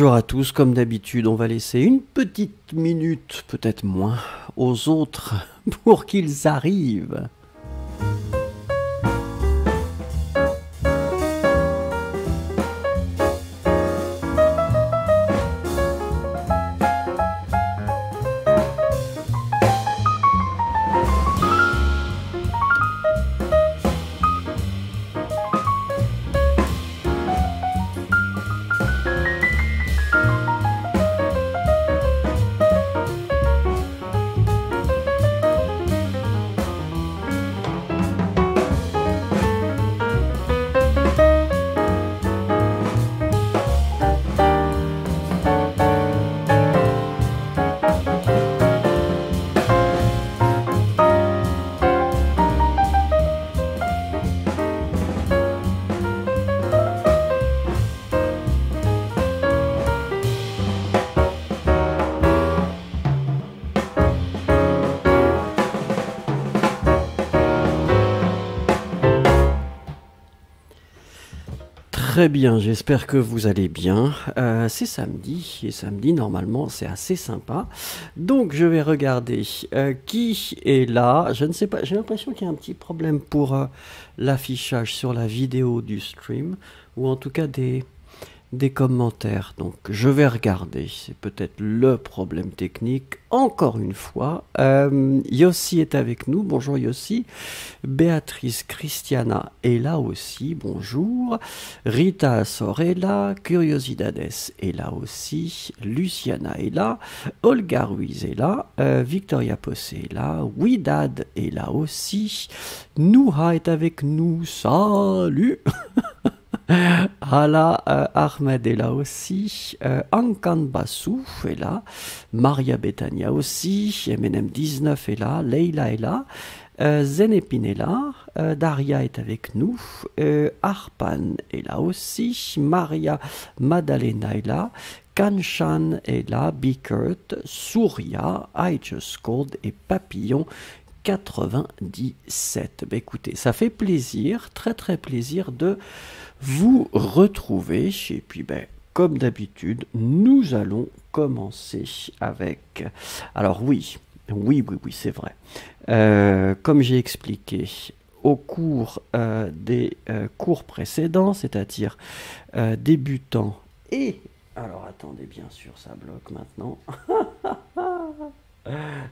Bonjour à tous, comme d'habitude, on va laisser une petite minute, peut-être moins, aux autres pour qu'ils arrivent. Très bien, j'espère que vous allez bien. C'est samedi, et samedi, normalement, c'est assez sympa. Donc, je vais regarder qui est là. Je ne sais pas, j'ai l'impression qu'il y a un petit problème pour l'affichage sur la vidéo du stream, ou en tout cas des commentaires. Donc, je vais regarder. C'est peut-être le problème technique. Encore une fois, Yossi est avec nous. Bonjour Yossi. Béatrice Christiana est là aussi. Bonjour. Rita Assor est là. Curiosidades est là aussi. Luciana est là. Olga Ruiz est là. Victoria Possé est là. Widad est là aussi. Nouha est avec nous. Salut. Hala Ahmed est là aussi, Ankan Bassou est là, Maria Betania aussi, MNM19 est là, Leila est là, Zenepin est là, Daria est avec nous, Arpan est là aussi, Maria Madalena est là, Kanchan est là, Bikert, Surya, I Just Called et Papillon 97. Ben écoutez, ça fait plaisir, très très plaisir de vous retrouver. Et puis, ben, comme d'habitude, nous allons commencer avec... Alors oui, c'est vrai. Comme j'ai expliqué au cours des cours précédents, c'est-à-dire débutants et... Alors attendez, bien sûr, ça bloque maintenant.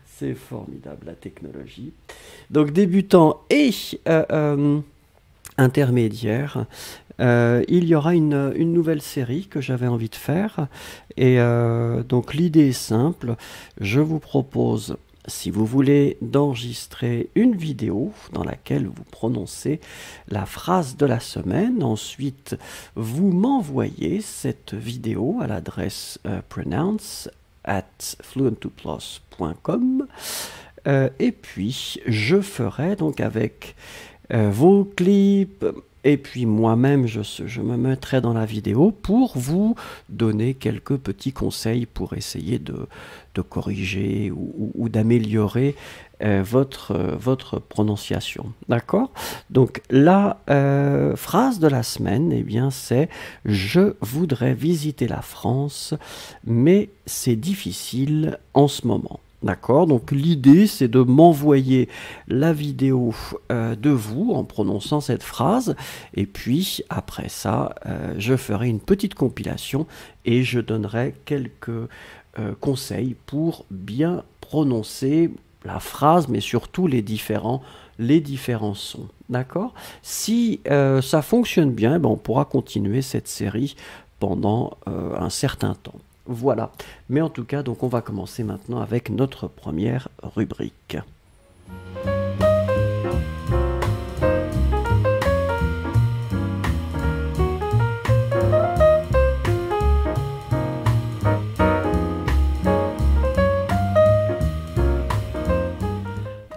C'est formidable, la technologie. Donc débutant et intermédiaire, il y aura une nouvelle série que j'avais envie de faire. Et donc l'idée est simple. Je vous propose, si vous voulez, d'enregistrer une vidéo dans laquelle vous prononcez la phrase de la semaine. Ensuite, vous m'envoyez cette vidéo à l'adresse pronounce@fluent2plus.com et puis je ferai donc avec vos clips et puis moi-même je me mettrai dans la vidéo pour vous donner quelques petits conseils pour essayer de corriger ou d'améliorer votre prononciation. D'accord? Donc la phrase de la semaine, eh bien c'est « Je voudrais visiter la France, mais c'est difficile en ce moment ». D'accord, donc l'idée c'est de m'envoyer la vidéo de vous en prononçant cette phrase et puis après ça je ferai une petite compilation et je donnerai quelques conseils pour bien prononcer la phrase mais surtout les différents sons. D'accord, si ça fonctionne bien, ben, on pourra continuer cette série pendant un certain temps. Voilà, mais en tout cas, donc on va commencer maintenant avec notre première rubrique.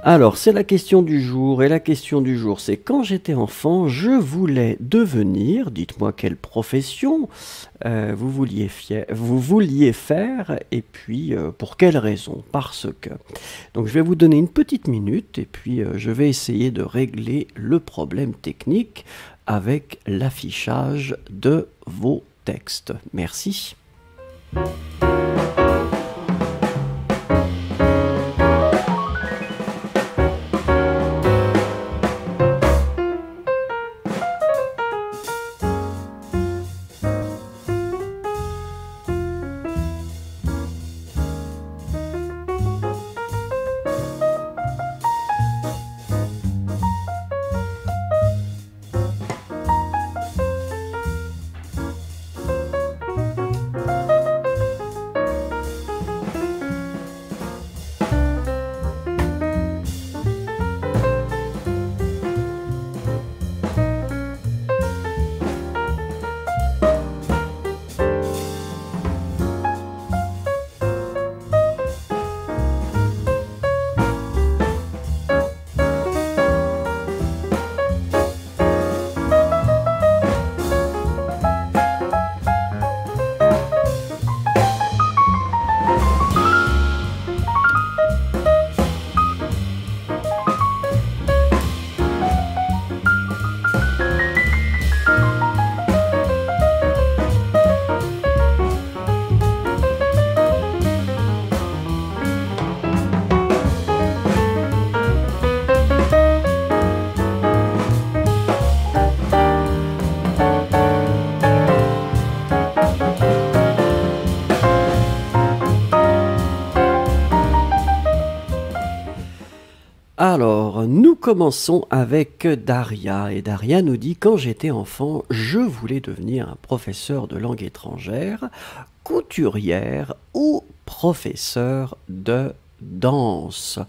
Alors, c'est la question du jour, et la question du jour, c'est quand j'étais enfant, je voulais devenir, dites-moi quelle profession vous vouliez faire, et puis pour quelle raison, parce que. Donc, je vais vous donner une petite minute, et puis je vais essayer de régler le problème technique avec l'affichage de vos textes. Merci. Alors, nous commençons avec Daria. Et Daria nous dit: quand j'étais enfant, je voulais devenir un professeur de langue étrangère, couturière ou professeur de danse.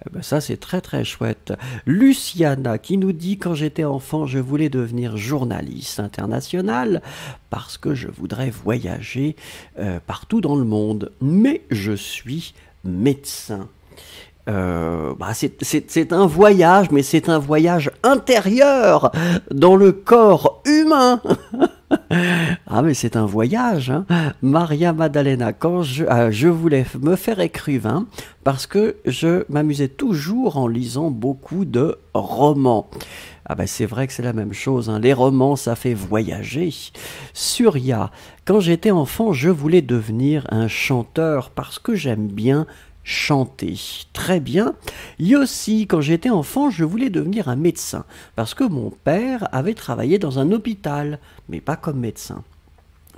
Eh ben ça, c'est très très chouette. Luciana qui nous dit: quand j'étais enfant, je voulais devenir journaliste international parce que je voudrais voyager partout dans le monde. Mais je suis médecin. C'est un voyage, mais c'est un voyage intérieur dans le corps humain. Ah, mais c'est un voyage, hein. Maria Maddalena, quand je voulais me faire écrivain parce que je m'amusais toujours en lisant beaucoup de romans. Ah ben c'est vrai que c'est la même chose, hein. Les romans, ça fait voyager. Surya, quand j'étais enfant, je voulais devenir un chanteur parce que j'aime bien chanter. Très bien. Yossi, quand j'étais enfant, je voulais devenir un médecin parce que mon père avait travaillé dans un hôpital, mais pas comme médecin.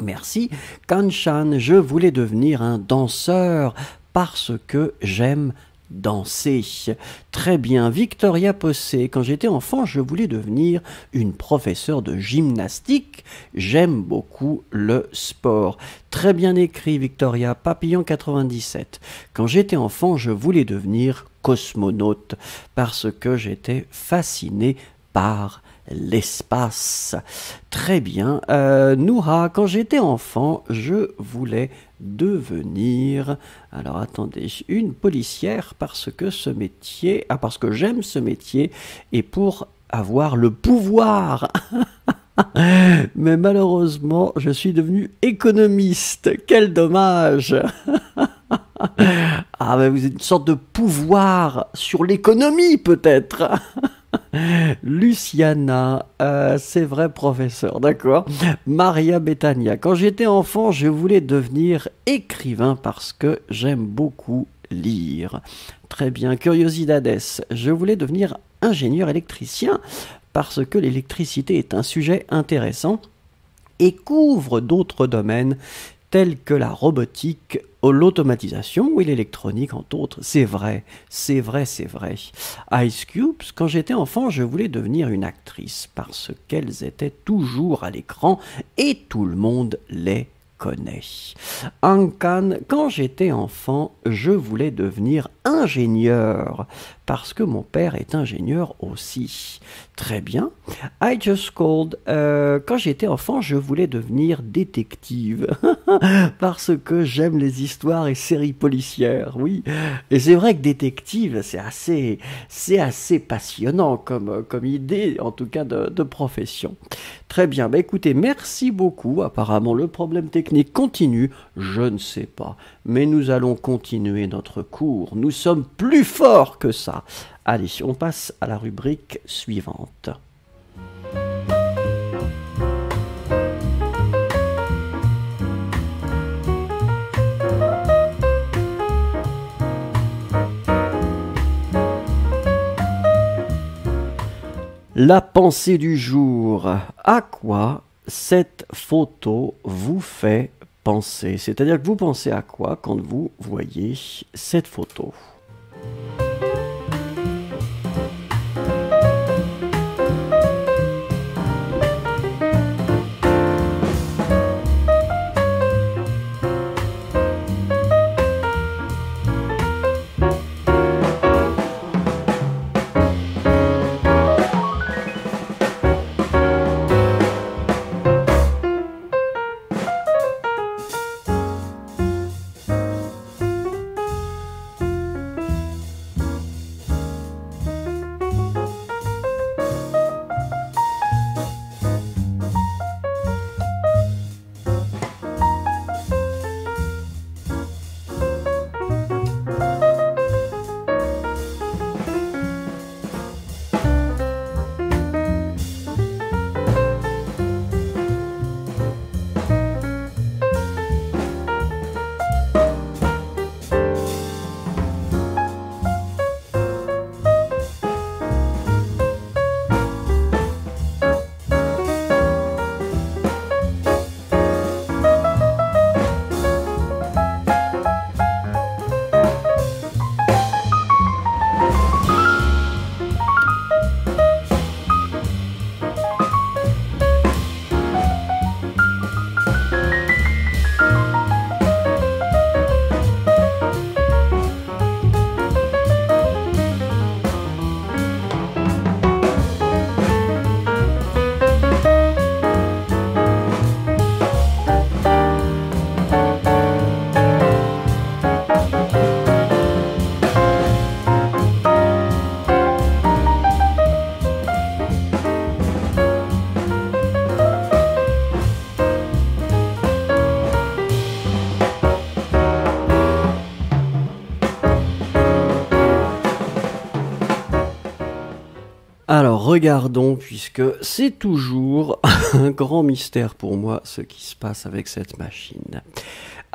Merci. Kanchan, je voulais devenir un danseur parce que j'aime danser. Très bien. Victoria Possé, quand j'étais enfant, je voulais devenir une professeure de gymnastique. J'aime beaucoup le sport. Très bien écrit, Victoria. Papillon 97. Quand j'étais enfant, je voulais devenir cosmonaute parce que j'étais fasciné par l'espace. Très bien. Noura, quand j'étais enfant, je voulais devenir, alors attendez, une policière parce que ce métier, parce que j'aime ce métier et pour avoir le pouvoir. Mais malheureusement, je suis devenu économiste. Quel dommage. Ah, mais vous êtes une sorte de pouvoir sur l'économie, peut-être. Luciana, c'est vrai, professeur, d'accord. Maria Bethania, quand j'étais enfant, je voulais devenir écrivain parce que j'aime beaucoup lire. Très bien. Curiosidades, je voulais devenir ingénieur électricien parce que l'électricité est un sujet intéressant et couvre d'autres domaines tels que la robotique, l'automatisation ou l'électronique, entre autres. C'est vrai, c'est vrai, c'est vrai. Ice Cube, quand j'étais enfant, je voulais devenir une actrice parce qu'elles étaient toujours à l'écran et tout le monde les connaît. Ankan, quand j'étais enfant, je voulais devenir ingénieur parce que mon père est ingénieur aussi. Très bien. I just called. Quand j'étais enfant, je voulais devenir détective parce que j'aime les histoires et séries policières. Oui. Et c'est vrai que détective, c'est assez passionnant comme idée, en tout cas de profession. Très bien. Bah, écoutez, merci beaucoup. Apparemment, le problème technique continue. Je ne sais pas. Mais nous allons continuer notre cours. Nous sommes plus forts que ça. Allez, on passe à la rubrique suivante. La pensée du jour. À quoi cette photo vous fait penser? C'est-à-dire que vous pensez à quoi quand vous voyez cette photo? Alors regardons, puisque c'est toujours un grand mystère pour moi ce qui se passe avec cette machine.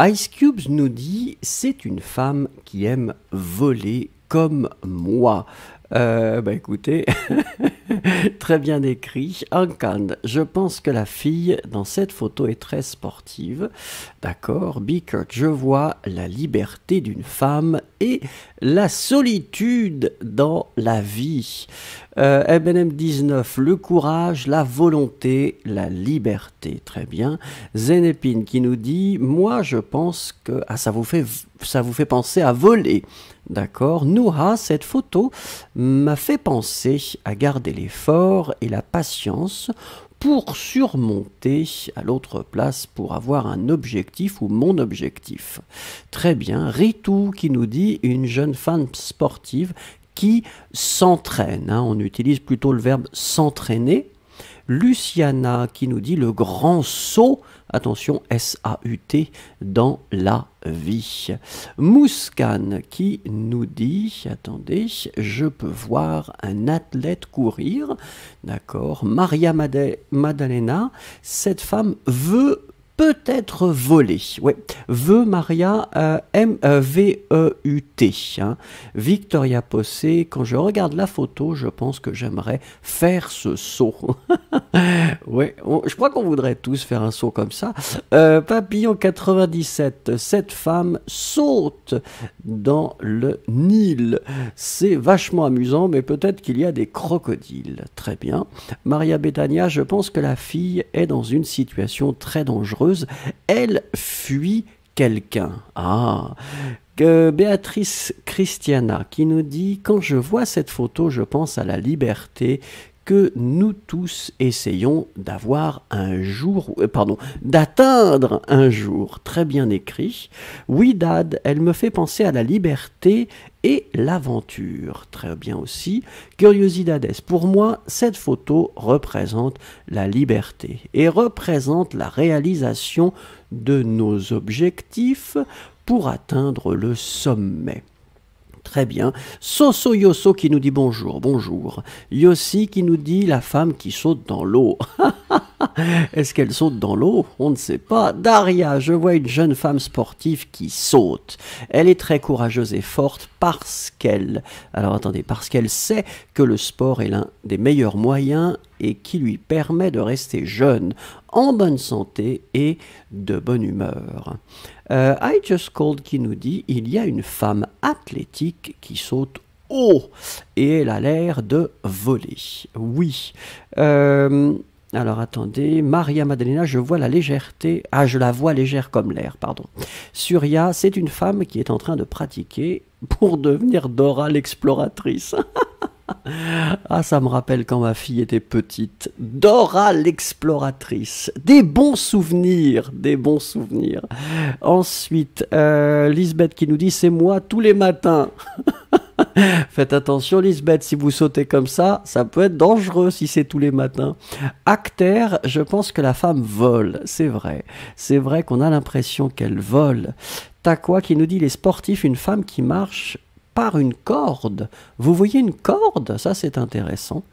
Ice Cubes nous dit « C'est une femme qui aime voler comme moi ». Écoutez, très bien écrit. Ankan, je pense que la fille dans cette photo est très sportive. D'accord. Bickert, je vois la liberté d'une femme et la solitude dans la vie. MNM 19, le courage, la volonté, la liberté. Très bien. Zenepin qui nous dit, moi je pense que ça vous fait penser à voler. D'accord. Nouha, cette photo m'a fait penser à garder l'effort et la patience pour surmonter à l'autre place, pour avoir un objectif ou mon objectif. Très bien. Ritu qui nous dit une jeune femme sportive qui s'entraîne. On utilise plutôt le verbe s'entraîner. Luciana qui nous dit le grand saut, attention S-A-U-T, dans la vie. Mouskan qui nous dit, attendez, je peux voir un athlète courir, d'accord. Maria Maddalena, cette femme veut peut-être voler. Ouais, veut Maria M-V-E-U-T. Victoria Possé, quand je regarde la photo, je pense que j'aimerais faire ce saut. Ouais, je crois qu'on voudrait tous faire un saut comme ça. Papillon 97, cette femme saute dans le Nil. C'est vachement amusant, mais peut-être qu'il y a des crocodiles. Très bien. Maria Betania, je pense que la fille est dans une situation très dangereuse. Elle fuit quelqu'un. Béatrice Christiana qui nous dit « Quand je vois cette photo, je pense à la liberté que nous tous essayons d'avoir un jour, d'atteindre un jour. » Très bien écrit. Oui, Dad, elle me fait penser à la liberté et l'aventure. Très bien aussi. Curiosidades. Pour moi, cette photo représente la liberté et représente la réalisation de nos objectifs pour atteindre le sommet. Très bien. Soso Yoso qui nous dit bonjour, bonjour. Yossi qui nous dit la femme qui saute dans l'eau. Est-ce qu'elle saute dans l'eau? On ne sait pas. Daria, je vois une jeune femme sportive qui saute. Elle est très courageuse et forte parce qu'elle... Alors attendez, parce qu'elle sait que le sport est l'un des meilleurs moyens et qui lui permet de rester jeune, en bonne santé et de bonne humeur. I Just Called qui nous dit il y a une femme athlétique qui saute haut et elle a l'air de voler. Oui. Alors attendez, Maria Maddalena, je vois la légèreté. Ah, je la vois légère comme l'air, pardon. Surya, c'est une femme qui est en train de pratiquer pour devenir Dora l'exploratrice. Ah, ça me rappelle quand ma fille était petite. Dora l'exploratrice. Des bons souvenirs, des bons souvenirs. Ensuite, Lisbeth qui nous dit c'est moi tous les matins. Faites attention Lisbeth, si vous sautez comme ça peut être dangereux si c'est tous les matins. Acter, je pense que la femme vole, c'est vrai. C'est vrai qu'on a l'impression qu'elle vole. Takwa qui nous dit les sportifs, une femme qui marche par une corde. Vous voyez une corde? Ça c'est intéressant.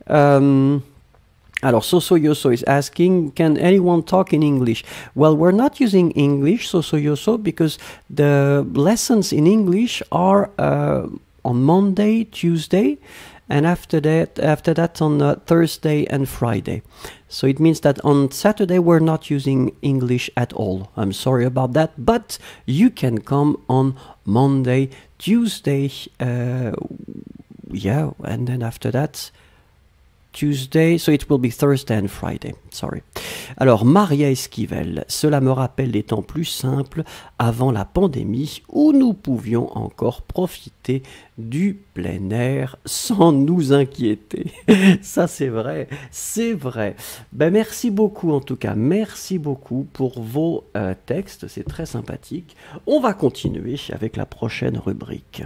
Alors, Soso Yoso is asking, can anyone talk in English? Well, we're not using English, Soso Yoso, because the lessons in English are on Monday, Tuesday, and after that on Thursday and Friday. So it means that on Saturday we're not using English at all. I'm sorry about that, but you can come on Monday, Tuesday, yeah, and then after that, Tuesday, so it will be Thursday and Friday, sorry. Alors, Maria Esquivel, cela me rappelle les temps plus simples avant la pandémie où nous pouvions encore profiter du plein air sans nous inquiéter. Ça, c'est vrai, c'est vrai. Ben, merci beaucoup en tout cas, merci beaucoup pour vos textes, c'est très sympathique. On va continuer avec la prochaine rubrique.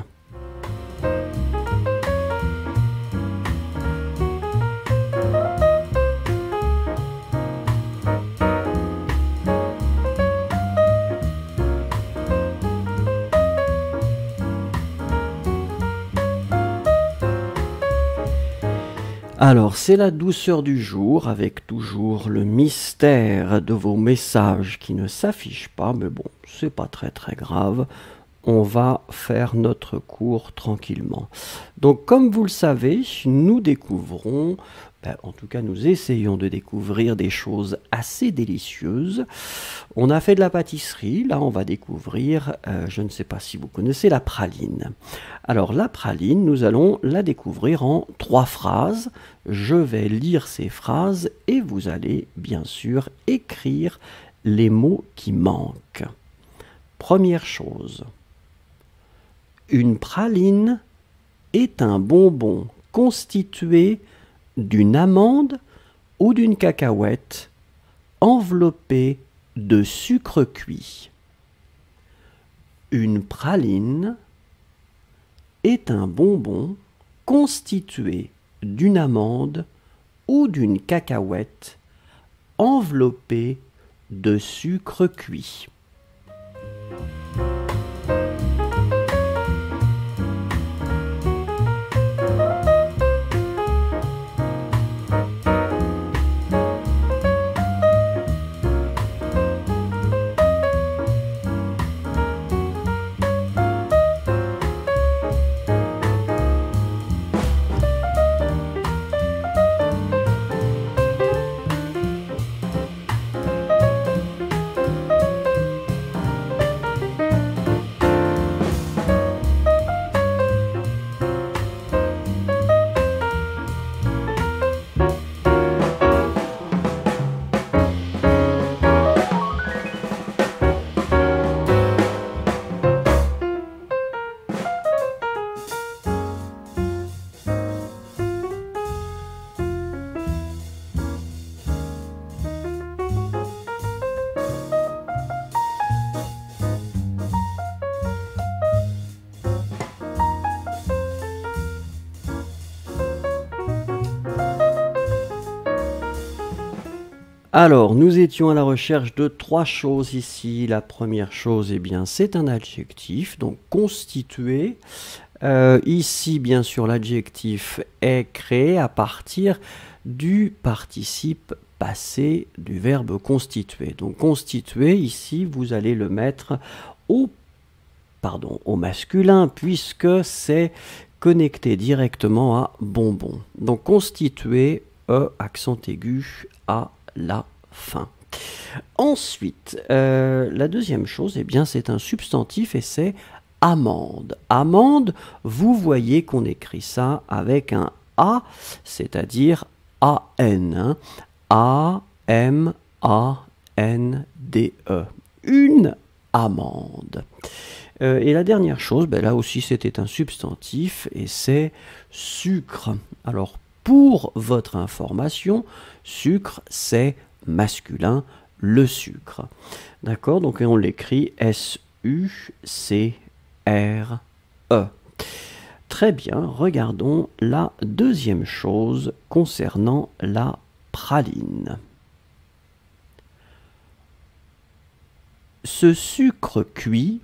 Alors, c'est la douceur du jour, avec toujours le mystère de vos messages qui ne s'affichent pas, mais bon, c'est pas très très grave. On va faire notre cours tranquillement. Donc, comme vous le savez, nous découvrons, en tout cas nous essayons de découvrir des choses assez délicieuses. On a fait de la pâtisserie, là on va découvrir, je ne sais pas si vous connaissez la praline. Alors la praline, nous allons la découvrir en 3 phrases. Je vais lire ces phrases et vous allez bien sûr écrire les mots qui manquent. Première chose. Une praline est un bonbon constitué d'une amande ou d'une cacahuète enveloppée de sucre cuit. Une praline est un bonbon constitué d'une amande ou d'une cacahuète enveloppée de sucre cuit. Alors, nous étions à la recherche de 3 choses ici. La première chose, eh bien, c'est un adjectif, donc constitué. Ici, bien sûr, l'adjectif est créé à partir du participe passé du verbe constituer. Donc constituer, ici, vous allez le mettre au masculin, puisque c'est connecté directement à bonbon. Donc constituer, accent aigu à la fin. Ensuite, la deuxième chose, eh bien, c'est un substantif et c'est amande. Amande, vous voyez qu'on écrit ça avec un A, c'est-à-dire A-N. Hein. A-M-A-N-D-E. Une amande. Et la dernière chose, ben là aussi c'était un substantif et c'est sucre. Alors pour votre information, sucre c'est masculin, le sucre. D'accord? Donc on l'écrit S-U-C-R-E. Très bien, regardons la deuxième chose concernant la praline. Ce sucre cuit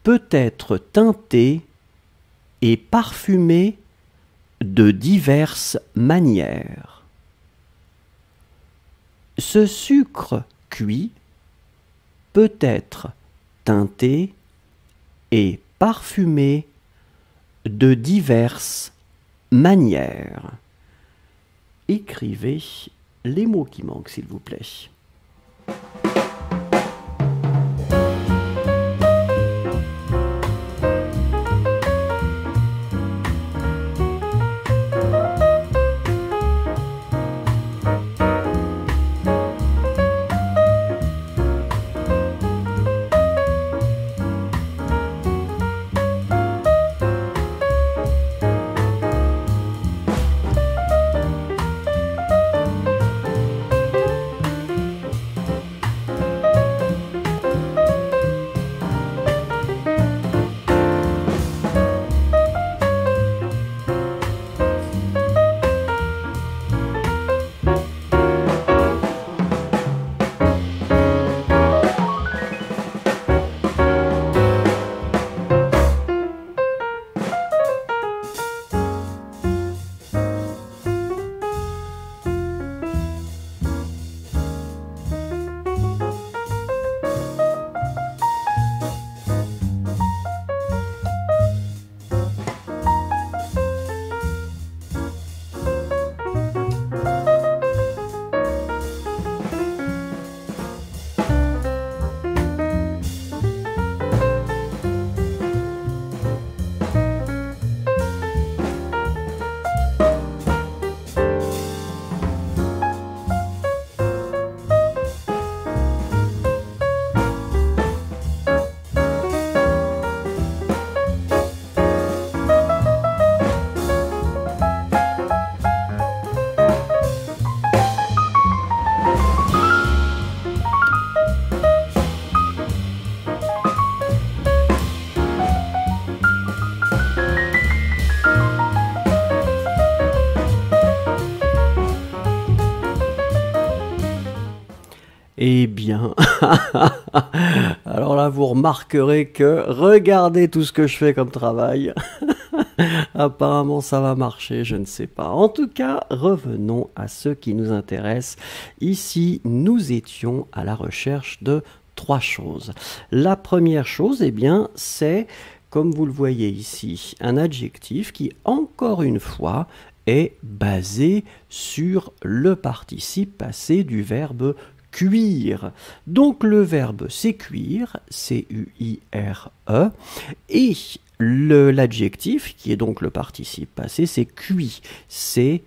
peut être teinté et parfumé de diverses manières. Ce sucre cuit peut être teinté et parfumé de diverses manières. Écrivez les mots qui manquent, s'il vous plaît. Eh bien, alors là, vous remarquerez que regardez tout ce que je fais comme travail. Apparemment, ça va marcher, je ne sais pas. En tout cas, revenons à ce qui nous intéresse. Ici, nous étions à la recherche de 3 choses. La première chose, eh bien, c'est, comme vous le voyez ici, un adjectif qui, encore une fois, est basé sur le participe passé du verbe cuire. Donc le verbe c'est cuire, C-U-I-R-E, et l'adjectif, qui est donc le participe passé, c'est cuit, C-U-I-T.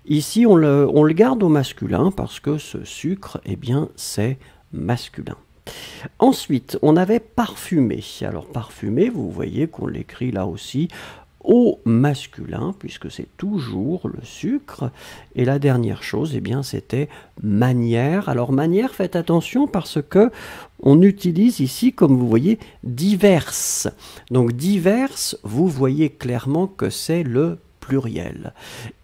Ici, on le garde au masculin parce que ce sucre, eh bien, c'est masculin. Ensuite, on avait parfumé. Alors parfumé, vous voyez qu'on l'écrit là aussi au masculin, puisque c'est toujours le sucre. Et la dernière chose, eh bien, c'était manière. Alors manière, faites attention parce que on utilise ici, comme vous voyez, diverses. Donc diverses, vous voyez clairement que c'est le pluriel.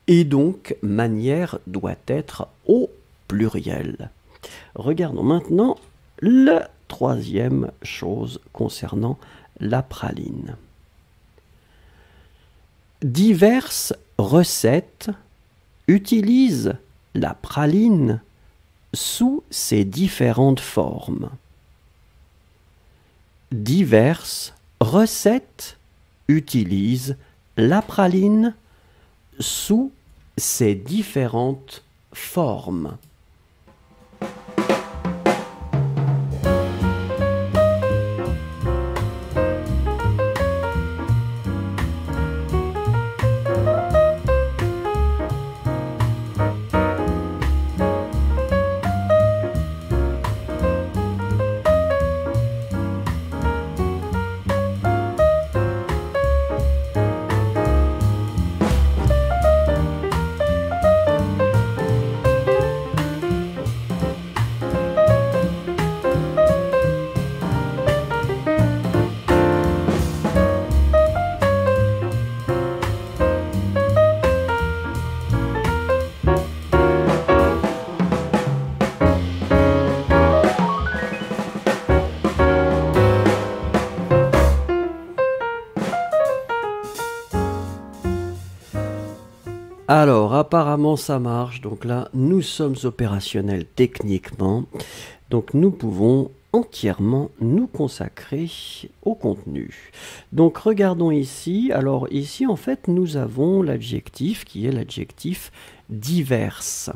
Et donc, manière doit être au pluriel. Regardons maintenant le troisième chose concernant la praline. Diverses recettes utilisent la praline sous ses différentes formes. Diverses recettes utilisent la praline sous ses différentes formes. Alors, apparemment ça marche, donc là, nous sommes opérationnels techniquement, donc nous pouvons entièrement nous consacrer au contenu. Donc regardons ici, alors ici en fait nous avons l'adjectif qui est l'adjectif diverses.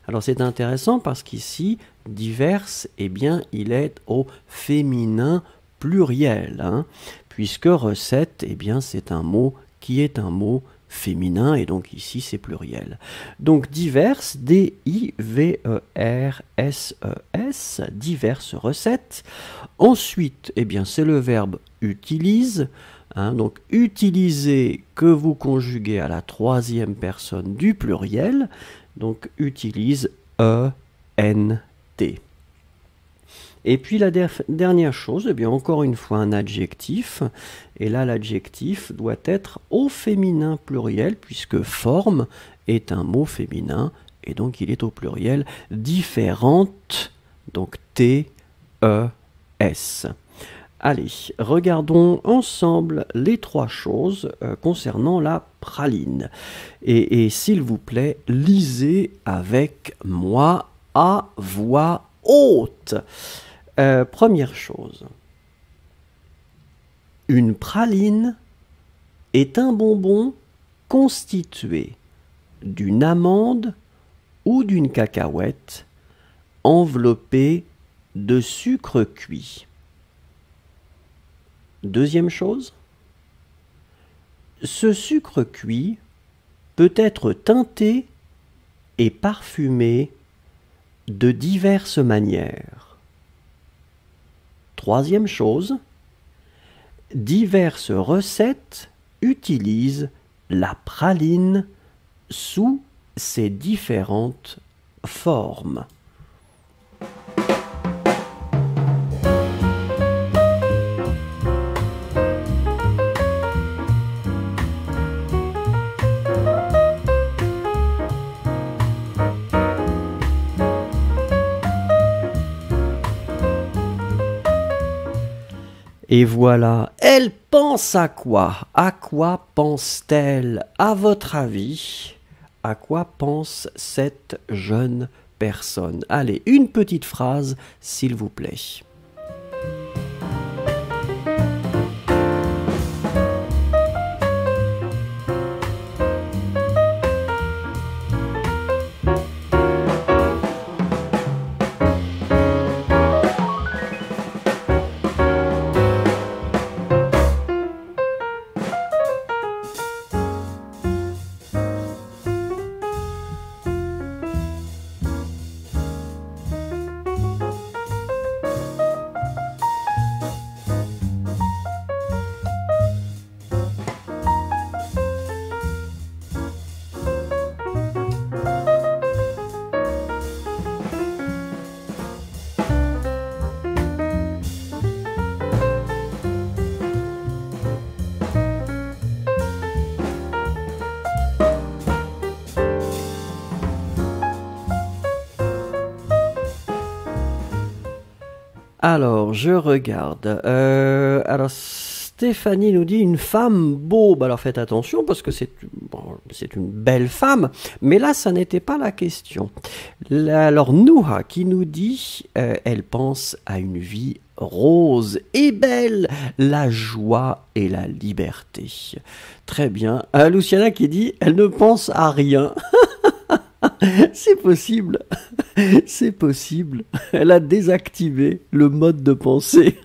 Alors c'est intéressant parce qu'ici, diverses, eh bien il est au féminin pluriel, hein, puisque recette, eh bien c'est un mot qui est un mot féminin, et donc ici c'est pluriel. Donc diverses, D-I-V-E-R-S-E-S, diverses recettes. Ensuite, eh bien c'est le verbe utilise, hein, donc utiliser que vous conjuguez à la troisième personne du pluriel, donc utilise E-N-T. Et puis la dernière chose, eh bien encore une fois un adjectif, et là l'adjectif doit être au féminin pluriel, puisque forme est un mot féminin, et donc il est au pluriel, différente, donc T-E-S. Allez, regardons ensemble les trois choses concernant la praline. Et s'il vous plaît, lisez avec moi à voix haute. Première chose, une praline est un bonbon constitué d'une amande ou d'une cacahuète enveloppée de sucre cuit. Deuxième chose, ce sucre cuit peut être teinté et parfumé de diverses manières. Troisième chose, diverses recettes utilisent la praline sous ses différentes formes. Et voilà, elle pense à quoi? À quoi pense-t-elle? À votre avis, à quoi pense cette jeune personne? Allez, une petite phrase, s'il vous plaît. Alors, je regarde. Alors, Stéphanie nous dit une femme beau. Alors, faites attention parce que c'est une belle femme. Mais là, ça n'était pas la question. Alors, Nouha qui nous dit elle pense à une vie rose et belle, la joie et la liberté. Très bien. Luciana qui dit elle ne pense à rien. C'est possible, c'est possible. Elle a désactivé le mode de pensée.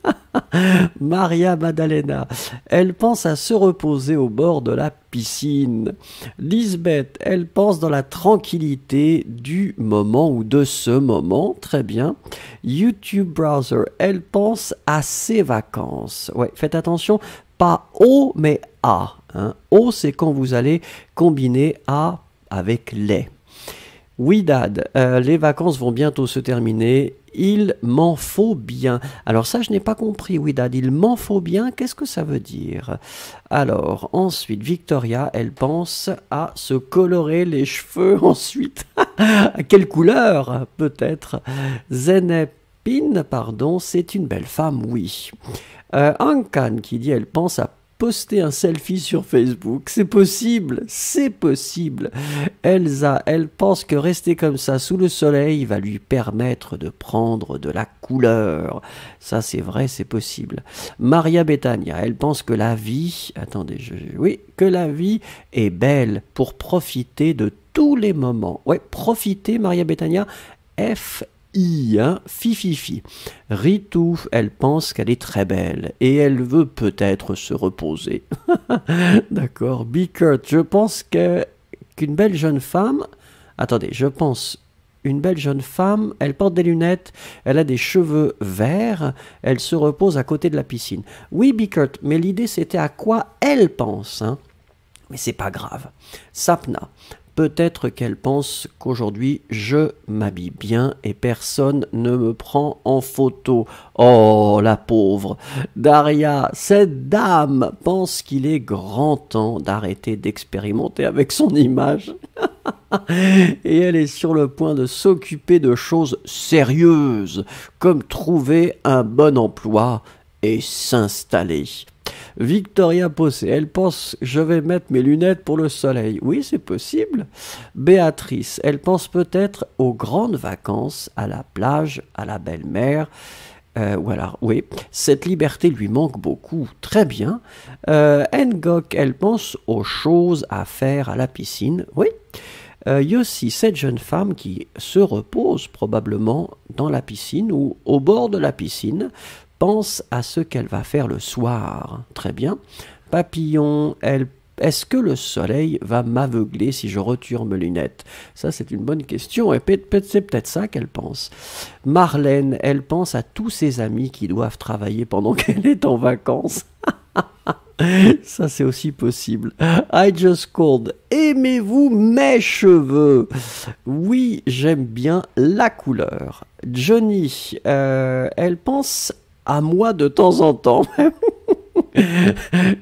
Maria Maddalena, elle pense à se reposer au bord de la piscine. Lisbeth, elle pense dans la tranquillité du moment ou de ce moment. Très bien. YouTube Browser, elle pense à ses vacances. Ouais, faites attention, pas au mais à. Hein. Au, c'est quand vous allez combiner à avec les. Oui, Dad, les vacances vont bientôt se terminer. Il m'en faut bien. Alors ça, je n'ai pas compris. Oui, Dad, il m'en faut bien. Qu'est-ce que ça veut dire? Alors, ensuite, Victoria, elle pense à se colorer les cheveux ensuite. À quelle couleur, peut-être? Zenepine, pardon, c'est une belle femme, oui. Ankan qui dit, elle pense à poster un selfie sur Facebook. C'est possible, c'est possible. Elsa, elle pense que rester comme ça sous le soleil va lui permettre de prendre de la couleur. Ça, c'est vrai, c'est possible. Maria Bethania, elle pense que la vie... Attendez, oui, que la vie est belle pour profiter de tous les moments. Ouais, profiter, Maria Bethania, Fififi. Ritou, elle pense qu'elle est très belle et elle veut peut-être se reposer. D'accord. Bickert, je pense qu'une belle jeune femme... Attendez, je pense... Une belle jeune femme, elle porte des lunettes, elle a des cheveux verts, elle se repose à côté de la piscine. Oui, Bickert, mais l'idée c'était à quoi elle pense. Hein. Mais c'est pas grave. Sapna, peut-être qu'elle pense qu'aujourd'hui je m'habille bien et personne ne me prend en photo. Oh, la pauvre. Daria, cette dame pense qu'il est grand temps d'arrêter d'expérimenter avec son image. Et elle est sur le point de s'occuper de choses sérieuses, comme trouver un bon emploi et s'installer. Victoria Possé, elle pense je vais mettre mes lunettes pour le soleil. Oui, c'est possible. Béatrice, elle pense peut-être aux grandes vacances, à la plage, à la belle-mère. Ou alors, oui, cette liberté lui manque beaucoup. Très bien. Ngok, elle pense aux choses à faire à la piscine. Oui. Yossi, cette jeune femme qui se repose probablement dans la piscine ou au bord de la piscine, pense à ce qu'elle va faire le soir. Très bien. Papillon, est-ce que le soleil va m'aveugler si je retire mes lunettes? Ça, c'est une bonne question et c'est peut-être ça qu'elle pense. Marlène, elle pense à tous ses amis qui doivent travailler pendant qu'elle est en vacances. Ça, c'est aussi possible. I just called. Aimez-vous mes cheveux? Oui, j'aime bien la couleur. Johnny, elle pense à moi de temps en temps.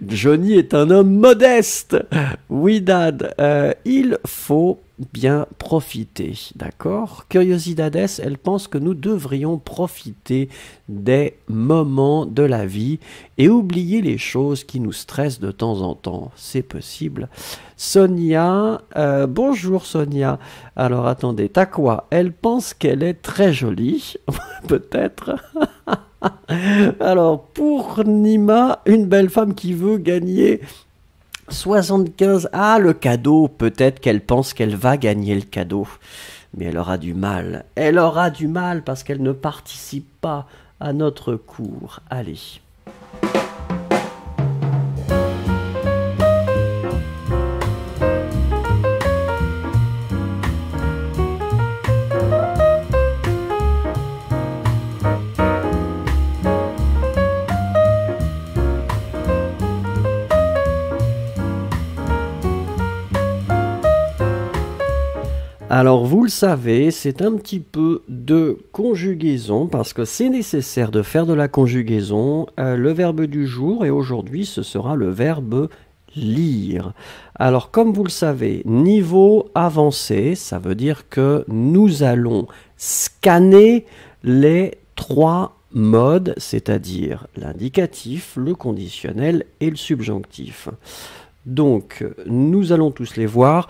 Johnny est un homme modeste. Oui, Dad, il faut bien profiter, d'accord? Curiosidades, elle pense que nous devrions profiter des moments de la vie et oublier les choses qui nous stressent de temps en temps. C'est possible. Sonia, bonjour Sonia. Alors attendez, t'as quoi? Elle pense qu'elle est très jolie, peut-être. Alors, pour Nima, une belle femme qui veut gagner 75... Ah, le cadeau, peut-être qu'elle pense qu'elle va gagner le cadeau. Mais elle aura du mal. Elle aura du mal parce qu'elle ne participe pas à notre cours. Allez. Alors vous le savez, c'est un petit peu de conjugaison parce que c'est nécessaire de faire de la conjugaison. Le verbe du jour et aujourd'hui ce sera le verbe lire. Alors comme vous le savez, niveau avancé, ça veut dire que nous allons scanner les 3 modes, c'est-à-dire l'indicatif, le conditionnel et le subjonctif. Donc, nous allons tous les voir.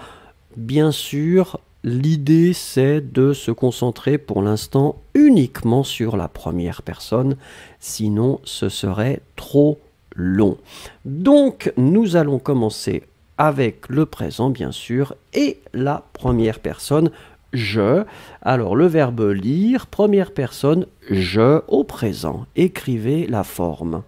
Bien sûr, l'idée, c'est de se concentrer pour l'instant uniquement sur la première personne, sinon ce serait trop long. Donc, nous allons commencer avec le présent, bien sûr, et la première personne, je. Alors, le verbe lire, première personne, je, au présent. Écrivez la forme.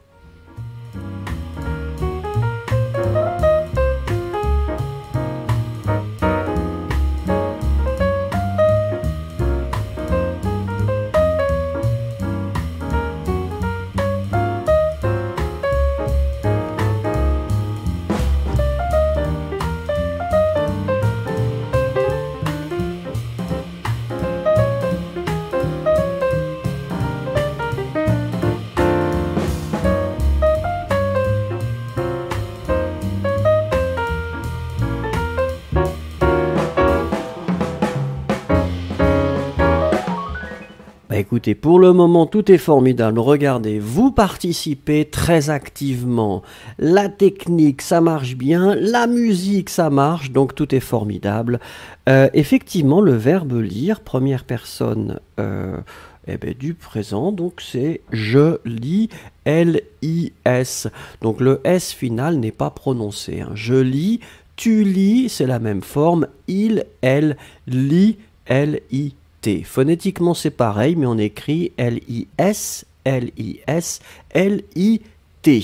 Écoutez, pour le moment, tout est formidable. Regardez, vous participez très activement. La technique, ça marche bien. La musique, ça marche. Donc, tout est formidable. Effectivement, le verbe lire, première personne du présent, donc c'est je lis, L-I-S. Donc, le S final n'est pas prononcé. Hein. Je lis, tu lis, c'est la même forme. Il, elle, lit, L-I-S. Phonétiquement, c'est pareil, mais on écrit L-I-S, L-I-S, L-I-T.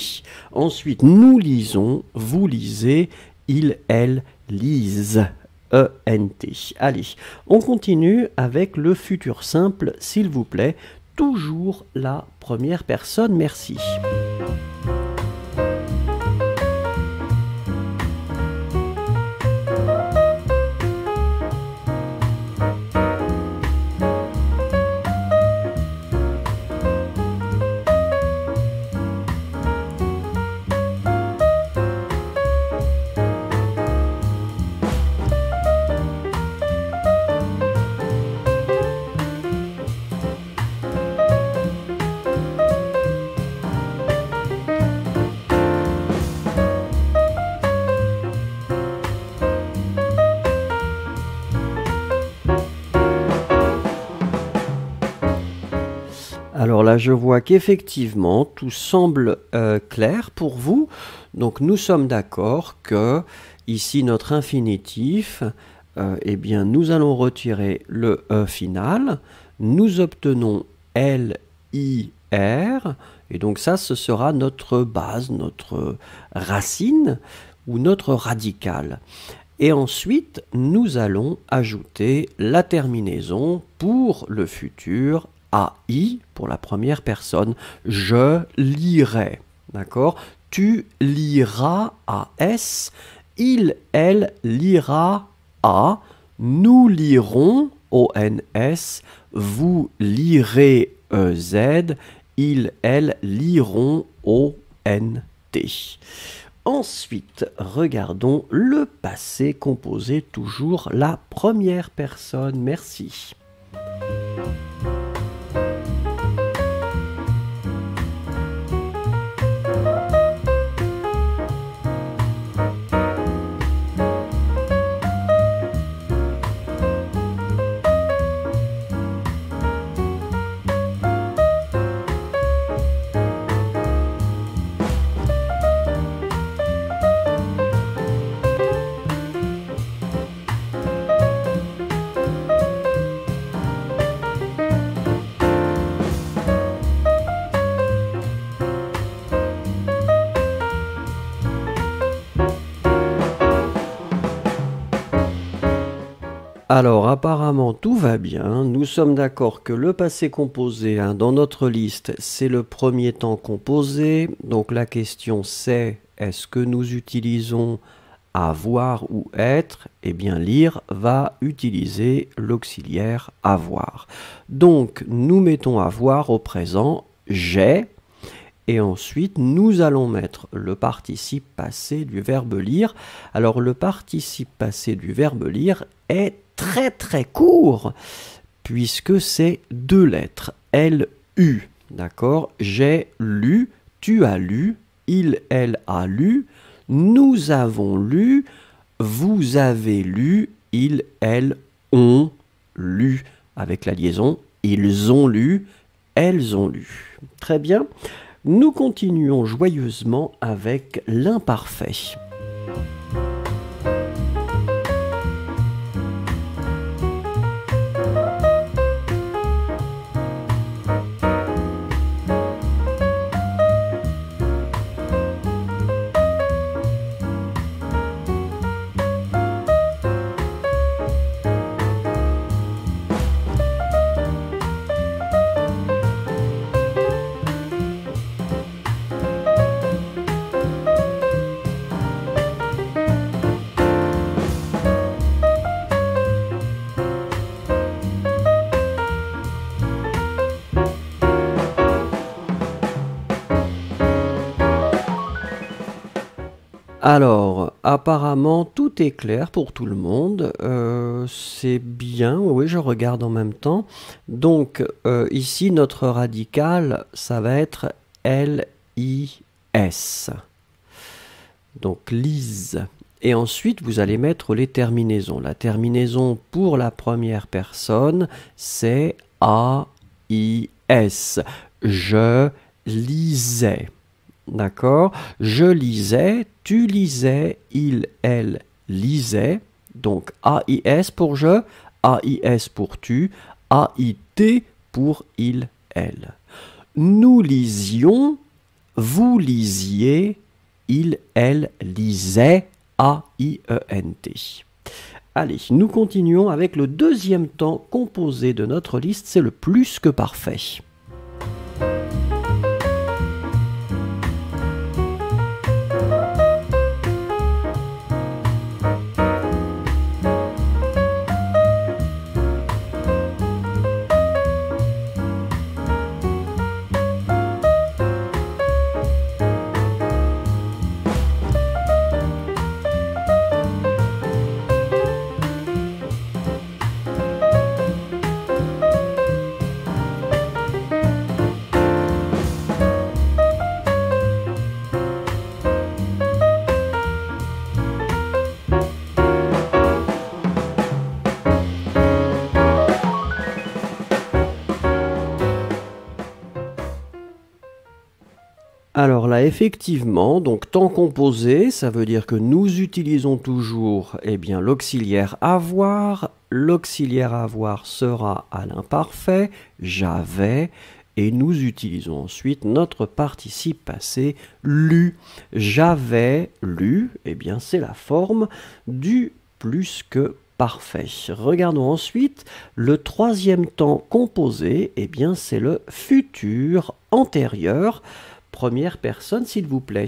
Ensuite, nous lisons, vous lisez, il, elle, lisent, E-N-T. Allez, on continue avec le futur simple, s'il vous plaît. Toujours la première personne, merci. Alors là, je vois qu'effectivement, tout semble clair pour vous. Donc, nous sommes d'accord que, ici, notre infinitif, eh bien, nous allons retirer le E final. Nous obtenons L-I-R. Et donc, ça, ce sera notre base, notre racine ou notre radicale. Et ensuite, nous allons ajouter la terminaison pour le futur AI pour la première personne. Je lirai. D'accord? Tu liras AS. Il, elle lira A. Nous lirons ONS. Vous lirez EZ. Il, elle liront ONT. Ensuite, regardons le passé composé, toujours la première personne. Merci. Alors apparemment tout va bien, nous sommes d'accord que le passé composé dans notre liste c'est le premier temps composé, donc la question c'est est-ce que nous utilisons avoir ou être? Eh bien lire va utiliser l'auxiliaire avoir. Donc nous mettons avoir au présent, j'ai, et ensuite nous allons mettre le participe passé du verbe lire. Alors le participe passé du verbe lire est très très court, puisque c'est deux lettres, L-U. D'accord? J'ai lu, tu as lu, il, elle a lu, nous avons lu, vous avez lu, ils, elles ont lu. Avec la liaison, ils ont lu, elles ont lu. Très bien. Nous continuons joyeusement avec l'imparfait. Alors, apparemment, tout est clair pour tout le monde. C'est bien, oui, je regarde en même temps. Donc, ici, notre radical, ça va être L-I-S. Donc, lise. Et ensuite, vous allez mettre les terminaisons. La terminaison pour la première personne, c'est A-I-S. Je lisais. D'accord? Je lisais, tu lisais, il, elle lisait. Donc A-I-S pour je, A-I-S pour tu, A-I-T pour il, elle. Nous lisions, vous lisiez, il, elle lisait, A-I-E-N-T. Allez, nous continuons avec le deuxième temps composé de notre liste, c'est le plus que parfait. Alors là, effectivement, donc temps composé, ça veut dire que nous utilisons toujours l'auxiliaire avoir. L'auxiliaire avoir sera à l'imparfait, j'avais, et nous utilisons ensuite notre participe passé, lu. J'avais lu, c'est la forme du plus que parfait. Regardons ensuite le troisième temps composé, c'est le futur antérieur. Première personne, s'il vous plaît.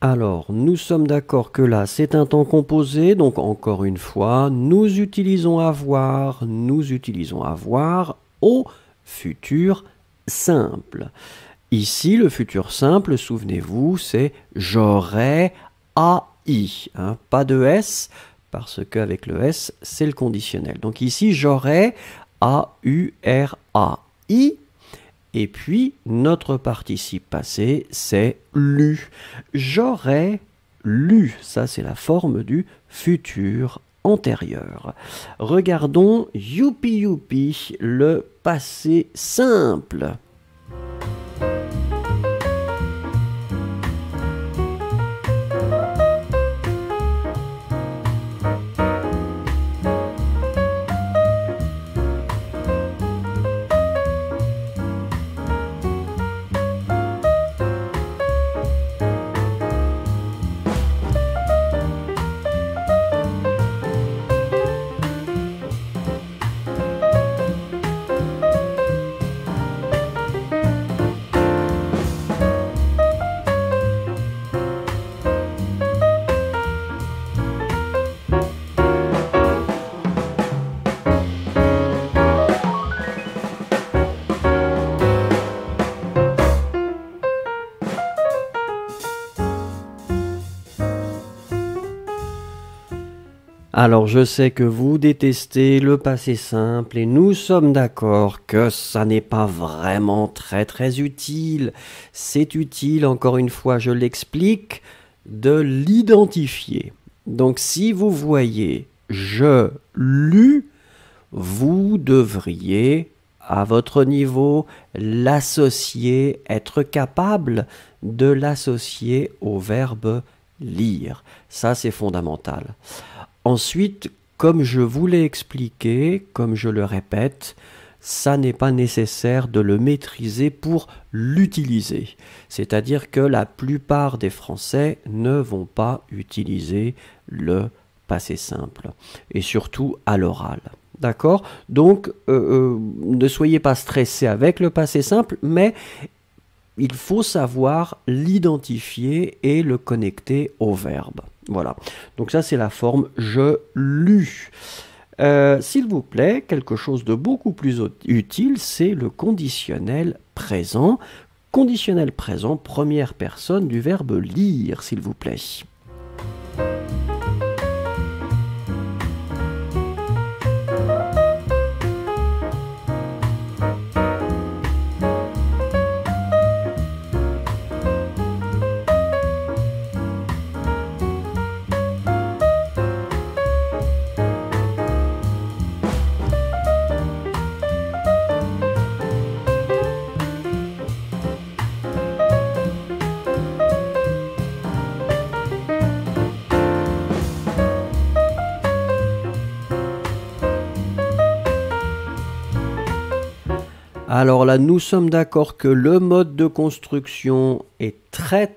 Alors, nous sommes d'accord que là, c'est un temps composé, donc encore une fois, nous utilisons avoir au futur simple. Ici, le futur simple, souvenez-vous, c'est j'aurais AI, pas de S, parce qu'avec le S, c'est le conditionnel. Donc ici, j'aurais A-U-R-A-I. Et puis, notre participe passé, c'est lu. J'aurais lu. Ça, c'est la forme du futur antérieur. Regardons youpi youpi, le passé simple. Alors je sais que vous détestez le passé simple et nous sommes d'accord que ça n'est pas vraiment très utile. C'est utile, encore une fois, je l'explique, de l'identifier. Donc si vous voyez je lus, vous devriez, à votre niveau, l'associer, être capable de l'associer au verbe lire. Ça, c'est fondamental. Ensuite, comme je vous l'ai expliqué, comme je le répète, ça n'est pas nécessaire de le maîtriser pour l'utiliser. C'est-à-dire que la plupart des Français ne vont pas utiliser le passé simple, et surtout à l'oral. D'accord? Donc, ne soyez pas stressés avec le passé simple, mais il faut savoir l'identifier et le connecter au verbe. Voilà. Donc ça, c'est la forme « je lus ». S'il vous plaît, quelque chose de beaucoup plus utile, c'est le conditionnel présent. Conditionnel présent, première personne du verbe lire, s'il vous plaît. Alors là, nous sommes d'accord que le mode de construction est très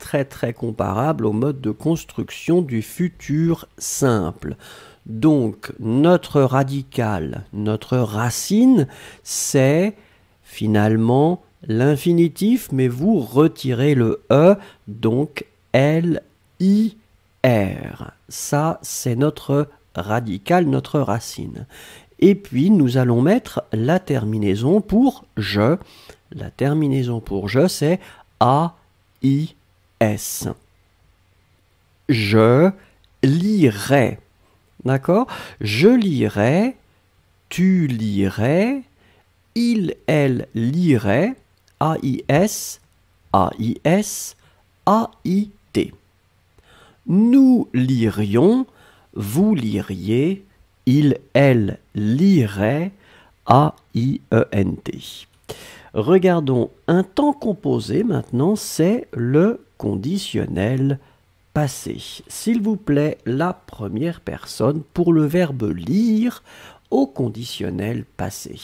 comparable au mode de construction du futur simple. Donc, notre radical, notre racine, c'est finalement l'infinitif, mais vous retirez le E, donc L-I-R. Ça, c'est notre radical, notre racine. Et puis, nous allons mettre la terminaison pour « je ». La terminaison pour « je », c'est « A-I-S ». Je lirai. D'accord? Je lirai, tu lirais, il, elle lirait, A-I-S, A-I-S, A-I-T. Nous lirions, vous liriez, il, elle lirait, A-I-E-N-T. Regardons un temps composé maintenant, c'est le conditionnel passé. S'il vous plaît, la première personne pour le verbe lire au conditionnel passé.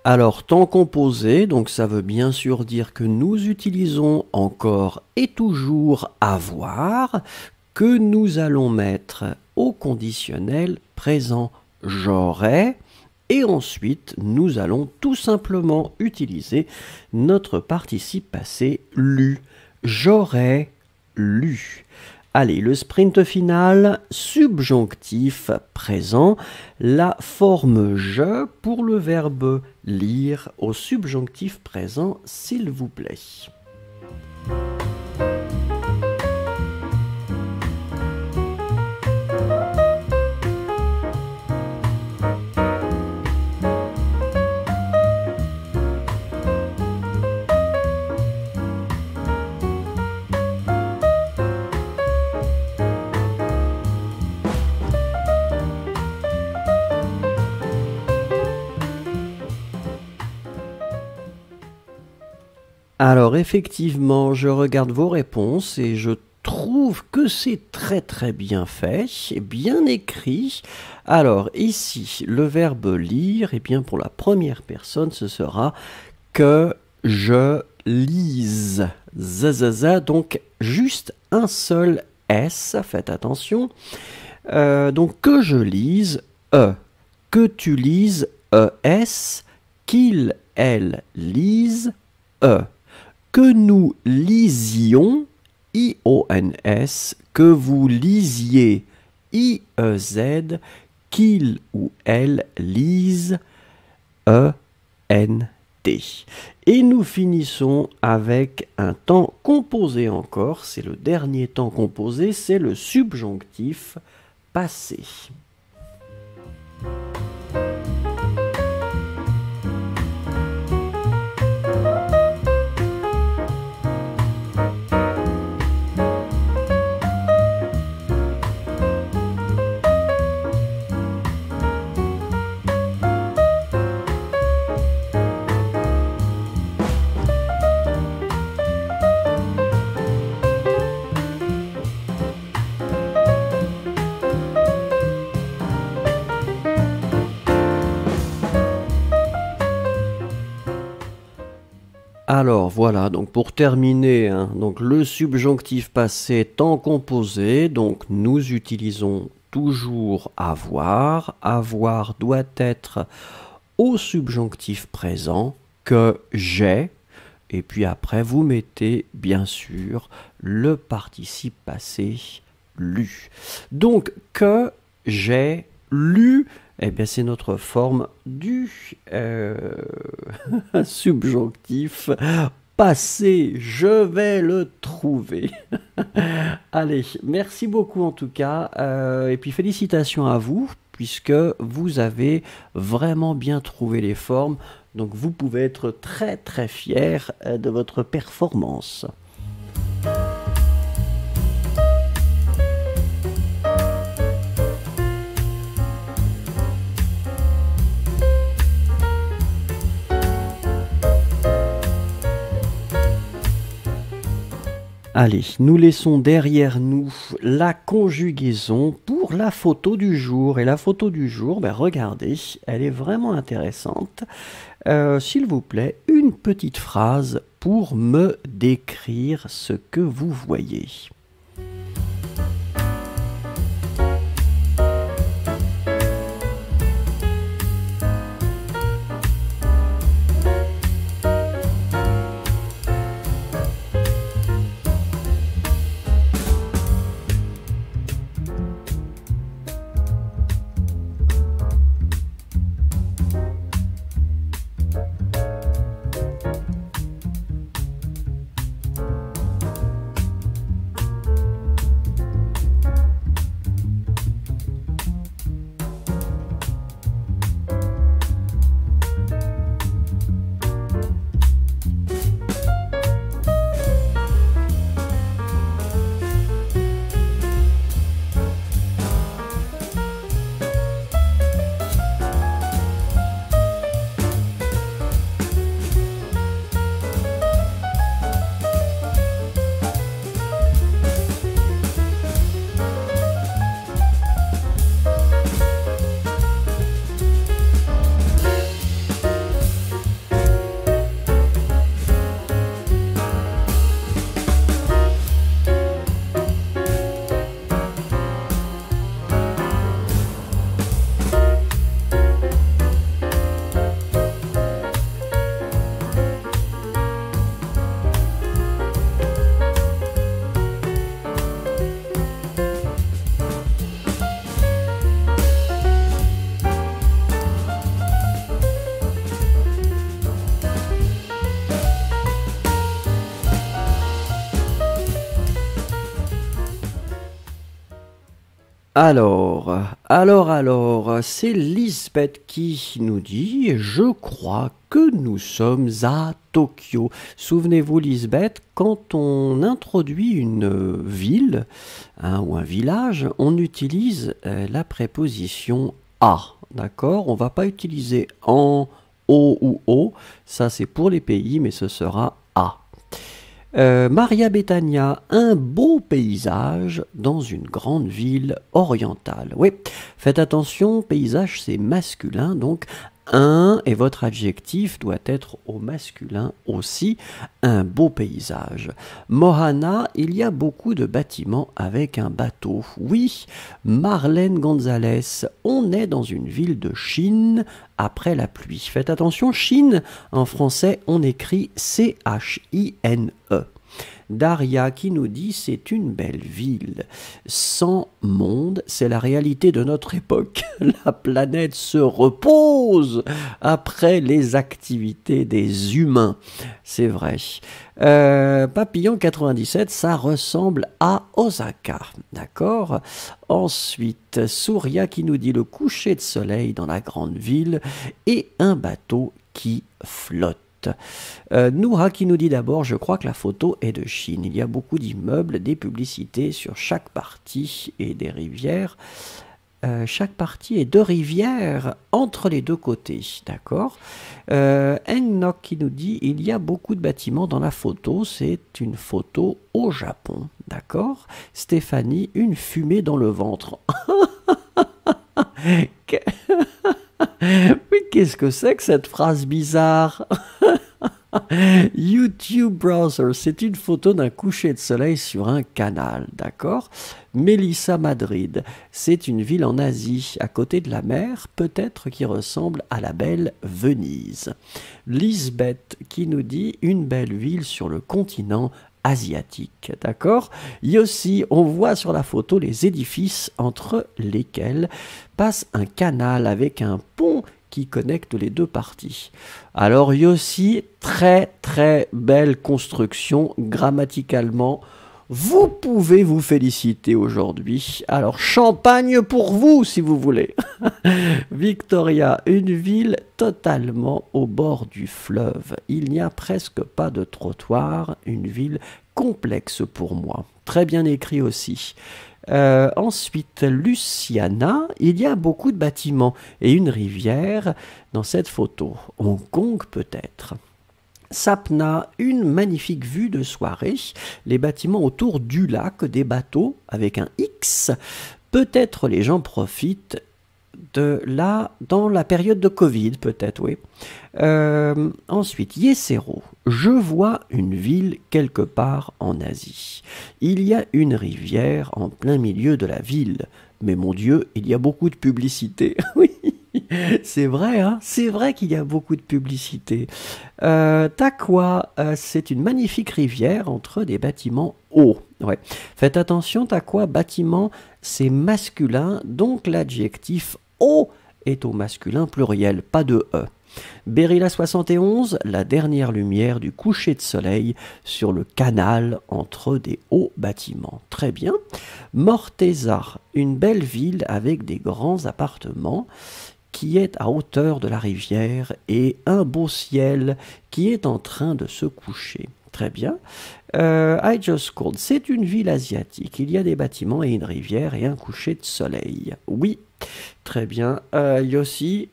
Alors, temps composé, donc ça veut bien sûr dire que nous utilisons encore et toujours avoir, que nous allons mettre au conditionnel présent j'aurais, et ensuite nous allons tout simplement utiliser notre participe passé lu. J'aurais lu. Allez, le sprint final, subjonctif présent, la forme « je » pour le verbe « lire » au subjonctif présent, s'il vous plaît. Alors effectivement, je regarde vos réponses et je trouve que c'est très très bien fait, bien écrit. Alors ici, le verbe lire, et bien pour la première personne, ce sera que je lise. Zazaza, donc juste un seul S, faites attention. Donc que je lise, E. Que tu lises, ES. Qu'il, elle lise, E. Que nous lisions, IONS. Que vous lisiez, IEZ. Qu'il ou elle lise, ENT. Et nous finissons avec un temps composé encore. C'est le dernier temps composé, c'est le subjonctif passé. Alors voilà, donc pour terminer, donc le subjonctif passé temps composé, donc nous utilisons toujours avoir. Avoir doit être au subjonctif présent, que j'ai, et puis après vous mettez bien sûr le participe passé lu. Donc que j'ai lu, eh bien, c'est notre forme du subjonctif passé. Je vais le trouver. Allez, merci beaucoup en tout cas. Et puis félicitations à vous, puisque vous avez vraiment bien trouvé les formes. Donc vous pouvez être très très fiers de votre performance. Allez, nous laissons derrière nous la conjugaison pour la photo du jour. Et la photo du jour, ben regardez, elle est vraiment intéressante. S'il vous plaît, une petite phrase pour me décrire ce que vous voyez. Alors, c'est Lisbeth qui nous dit « Je crois que nous sommes à Tokyo ». Souvenez-vous, Lisbeth, quand on introduit une ville ou un village, on utilise la préposition « à ». D'accord? On ne va pas utiliser « en »,« au » ou « au ». Ça, c'est pour les pays, mais ce sera « à ». Maria Bethania, un beau paysage dans une grande ville orientale. Oui, faites attention, paysage c'est masculin, donc un et votre adjectif doit être au masculin aussi, un beau paysage. Mohana, il y a beaucoup de bâtiments avec un bateau. Oui, Marlène Gonzalez, on est dans une ville de Chine après la pluie. Faites attention, Chine, en français on écrit C-H-I-N-E. Daria qui nous dit c'est une belle ville. Sans monde, c'est la réalité de notre époque. La planète se repose après les activités des humains. C'est vrai. Papillon 97, ça ressemble à Osaka. D'accord. Ensuite, Souria qui nous dit le coucher de soleil dans la grande ville et un bateau qui flotte. Noura qui nous dit d'abord, je crois que la photo est de Chine. Il y a beaucoup d'immeubles, des publicités sur chaque partie et des rivières. Chaque partie est deux rivières entre les deux côtés, d'accord. Engnok qui nous dit, il y a beaucoup de bâtiments dans la photo, c'est une photo au Japon, d'accord. Stéphanie, une fumée dans le ventre. Mais qu'est-ce que c'est que cette phrase bizarre? YouTube Browser, c'est une photo d'un coucher de soleil sur un canal, d'accord. Mélissa Madrid, c'est une ville en Asie, à côté de la mer, peut-être qui ressemble à la belle Venise. Lisbeth qui nous dit une belle ville sur le continent asiatique, d'accord. Yossi, on voit sur la photo les édifices entre lesquels passe un canal avec un pont qui connecte les deux parties. Alors Yossi, très très belle construction grammaticalement. Vous pouvez vous féliciter aujourd'hui. Alors champagne pour vous si vous voulez. Victoria, une ville totalement au bord du fleuve. Il n'y a presque pas de trottoir. Une ville complexe pour moi. Très bien écrit aussi. Ensuite, Luciana, il y a beaucoup de bâtiments et une rivière dans cette photo. Hong Kong peut-être. Sapna, une magnifique vue de soirée, les bâtiments autour du lac, des bateaux avec un X. Peut-être les gens profitent de là dans la période de Covid, peut-être, oui. Ensuite, Yesero, je vois une ville quelque part en Asie. Il y a une rivière en plein milieu de la ville. Mais mon Dieu, il y a beaucoup de publicité. Oui, c'est vrai, hein, c'est vrai qu'il y a beaucoup de publicité. Takwa, c'est une magnifique rivière entre des bâtiments hauts. Ouais. Faites attention, Takwa, bâtiment, c'est masculin, donc l'adjectif haut est au masculin pluriel, pas de E. Berilla 71, la dernière lumière du coucher de soleil sur le canal entre des hauts bâtiments. Très bien. Morteza, une belle ville avec des grands appartements qui est à hauteur de la rivière et un beau ciel qui est en train de se coucher. Très bien. I just called, c'est une ville asiatique. Il y a des bâtiments et une rivière et un coucher de soleil. Oui, très bien. Yossi.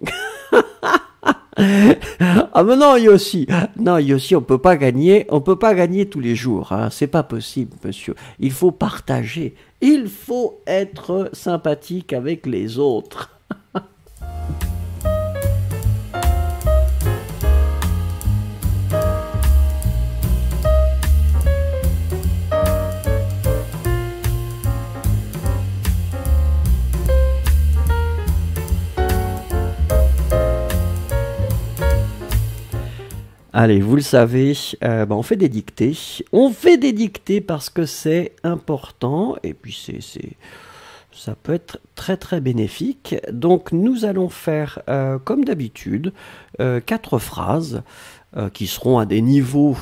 Ah mais non Yossi, non Yossi, on peut pas gagner tous les jours, hein. C'est pas possible monsieur, il faut partager, il faut être sympathique avec les autres. Allez, vous le savez, on fait des dictées. On fait des dictées parce que c'est important et puis ça peut être très très bénéfique. Donc nous allons faire, comme d'habitude, 4 phrases qui seront à des niveaux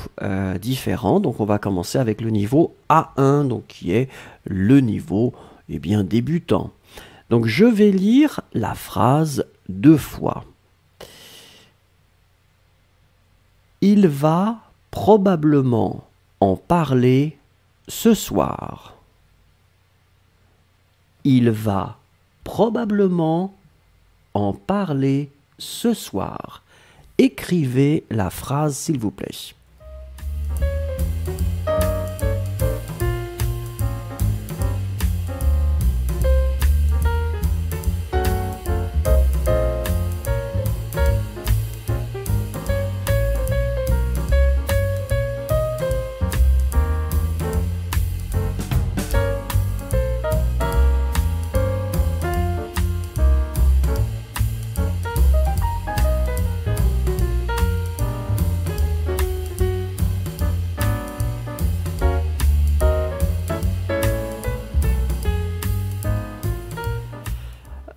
différents. Donc on va commencer avec le niveau A1, donc qui est le niveau débutant. Donc je vais lire la phrase 2 fois. Il va probablement en parler ce soir. Il va probablement en parler ce soir. Écrivez la phrase s'il vous plaît.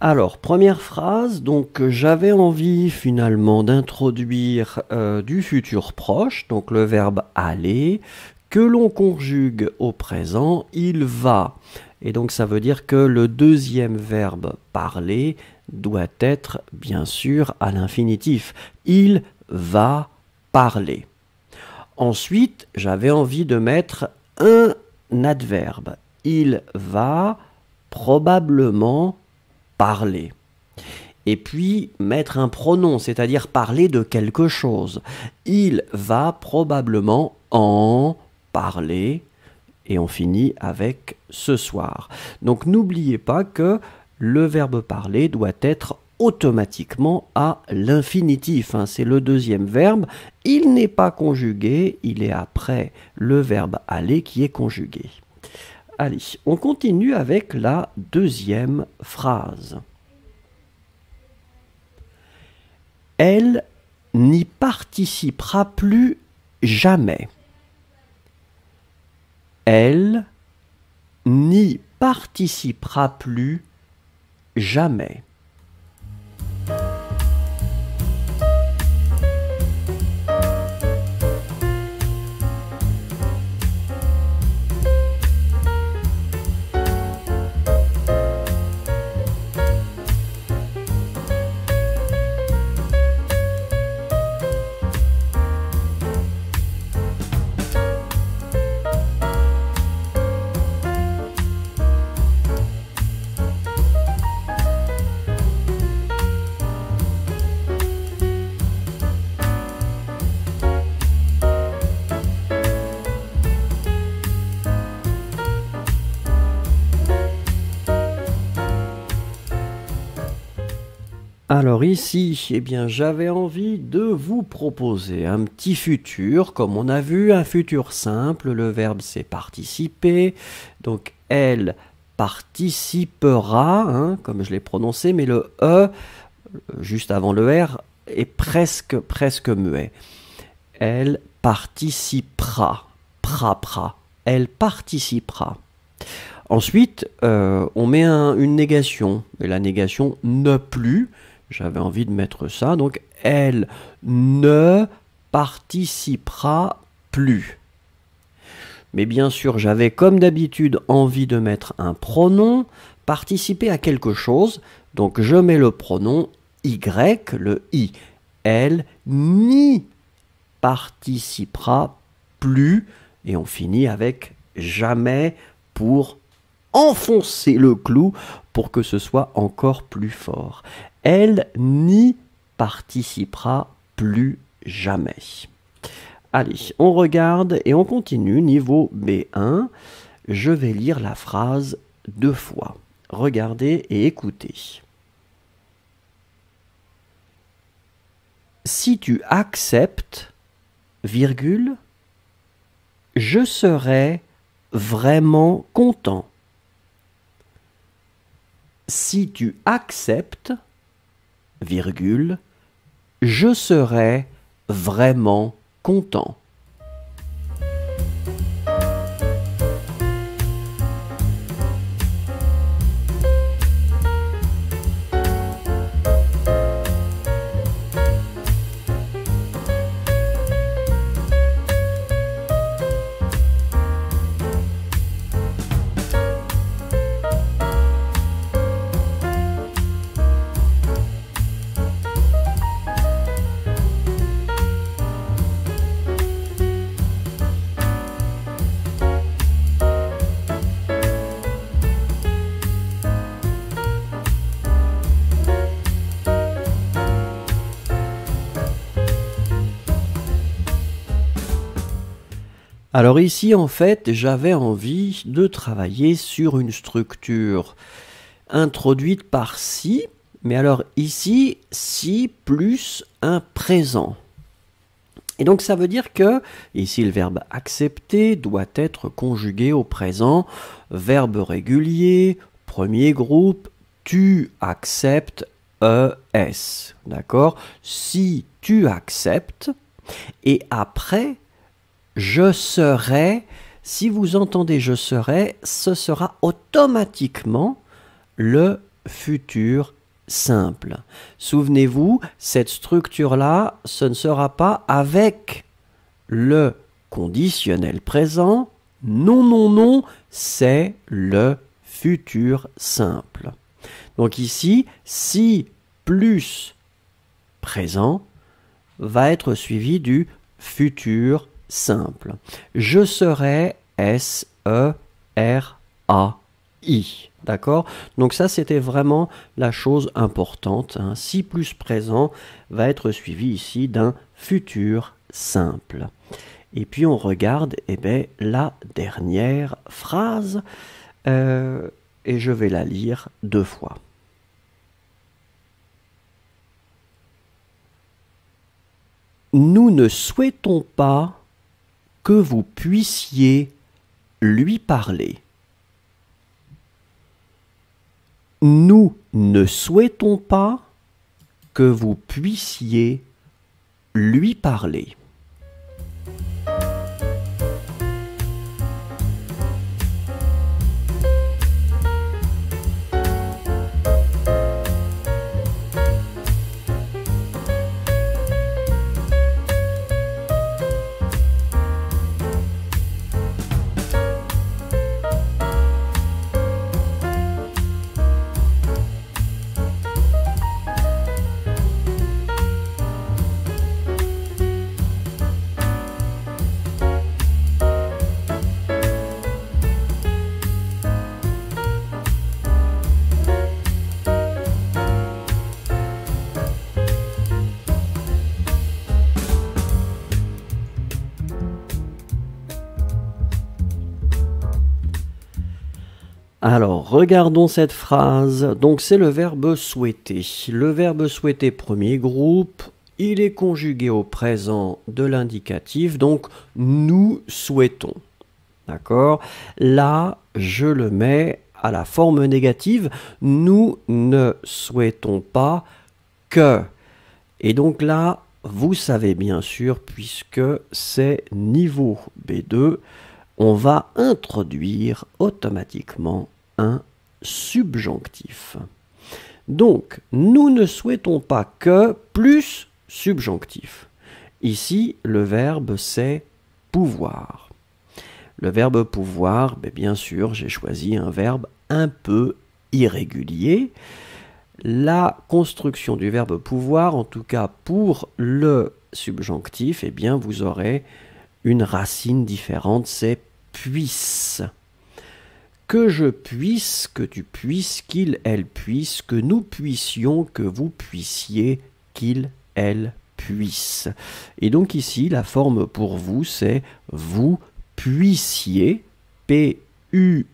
Alors, première phrase, donc j'avais envie finalement d'introduire du futur proche, donc le verbe aller, que l'on conjugue au présent, il va. Et donc ça veut dire que le deuxième verbe parler doit être bien sûr à l'infinitif. Il va parler. Ensuite, j'avais envie de mettre un adverbe. Il va probablement parler. Et puis mettre un pronom, c'est-à-dire parler de quelque chose. Il va probablement en parler. Et on finit avec ce soir. Donc n'oubliez pas que le verbe parler doit être automatiquement à l'infinitif. C'est le deuxième verbe. Il n'est pas conjugué, il est après le verbe aller qui est conjugué. Allez, on continue avec la deuxième phrase. Elle n'y participera plus jamais. Elle n'y participera plus jamais. Alors ici, eh bien, j'avais envie de vous proposer un petit futur. Comme on a vu, un futur simple, le verbe c'est participer. Donc elle participera, comme je l'ai prononcé, mais le E, juste avant le R, est presque muet. Elle participera, pra. Elle participera. Ensuite, on met une négation, et la négation ne plus. J'avais envie de mettre ça, donc elle ne participera plus. Mais bien sûr, j'avais comme d'habitude envie de mettre un pronom, participer à quelque chose, donc je mets le pronom Y, le I. Elle n'y participera plus, et on finit avec jamais pour enfoncer le clou pour que ce soit encore plus fort. Elle n'y participera plus jamais. Allez, on regarde et on continue. Niveau B1, je vais lire la phrase 2 fois. Regardez et écoutez. Si tu acceptes, virgule, je serai vraiment content. Si tu acceptes, virgule, je serai vraiment content. Alors ici, en fait, j'avais envie de travailler sur une structure introduite par si, mais alors ici, si plus un présent. Et donc ça veut dire que, ici le verbe accepter doit être conjugué au présent, verbe régulier, premier groupe, tu acceptes, ES. D'accord? Si tu acceptes, et après, je serai, si vous entendez je serai, ce sera automatiquement le futur simple. Souvenez-vous, cette structure-là, ce ne sera pas avec le conditionnel présent. Non, non, non, c'est le futur simple. Donc ici, si plus présent va être suivi du futur simple. Je serai S-E-R-A-I. D'accord? Donc ça, c'était vraiment la chose importante. Hein. Si plus présent va être suivi ici d'un futur simple. Et puis on regarde la dernière phrase et je vais la lire 2 fois. Nous ne souhaitons pas que vous puissiez lui parler. Nous ne souhaitons pas que vous puissiez lui parler. Alors, regardons cette phrase. Donc, c'est le verbe souhaiter. Le verbe souhaiter, premier groupe, il est conjugué au présent de l'indicatif. Donc, nous souhaitons. D'accord? Là, je le mets à la forme négative. Nous ne souhaitons pas que. Et donc là, vous savez bien sûr, puisque c'est niveau B2, on va introduire automatiquement un subjonctif. Donc, nous ne souhaitons pas que plus subjonctif. Ici, le verbe c'est pouvoir. Le verbe pouvoir, bien sûr, j'ai choisi un verbe un peu irrégulier. La construction du verbe pouvoir, en tout cas pour le subjonctif, vous aurez une racine différente, c'est puisse. Que je puisse, que tu puisses, qu'il, elle puisse, que nous puissions, que vous puissiez, qu'il, elle puisse. Et donc ici, la forme pour vous, c'est vous puissiez, P-U-I-S-S-I-E-Z.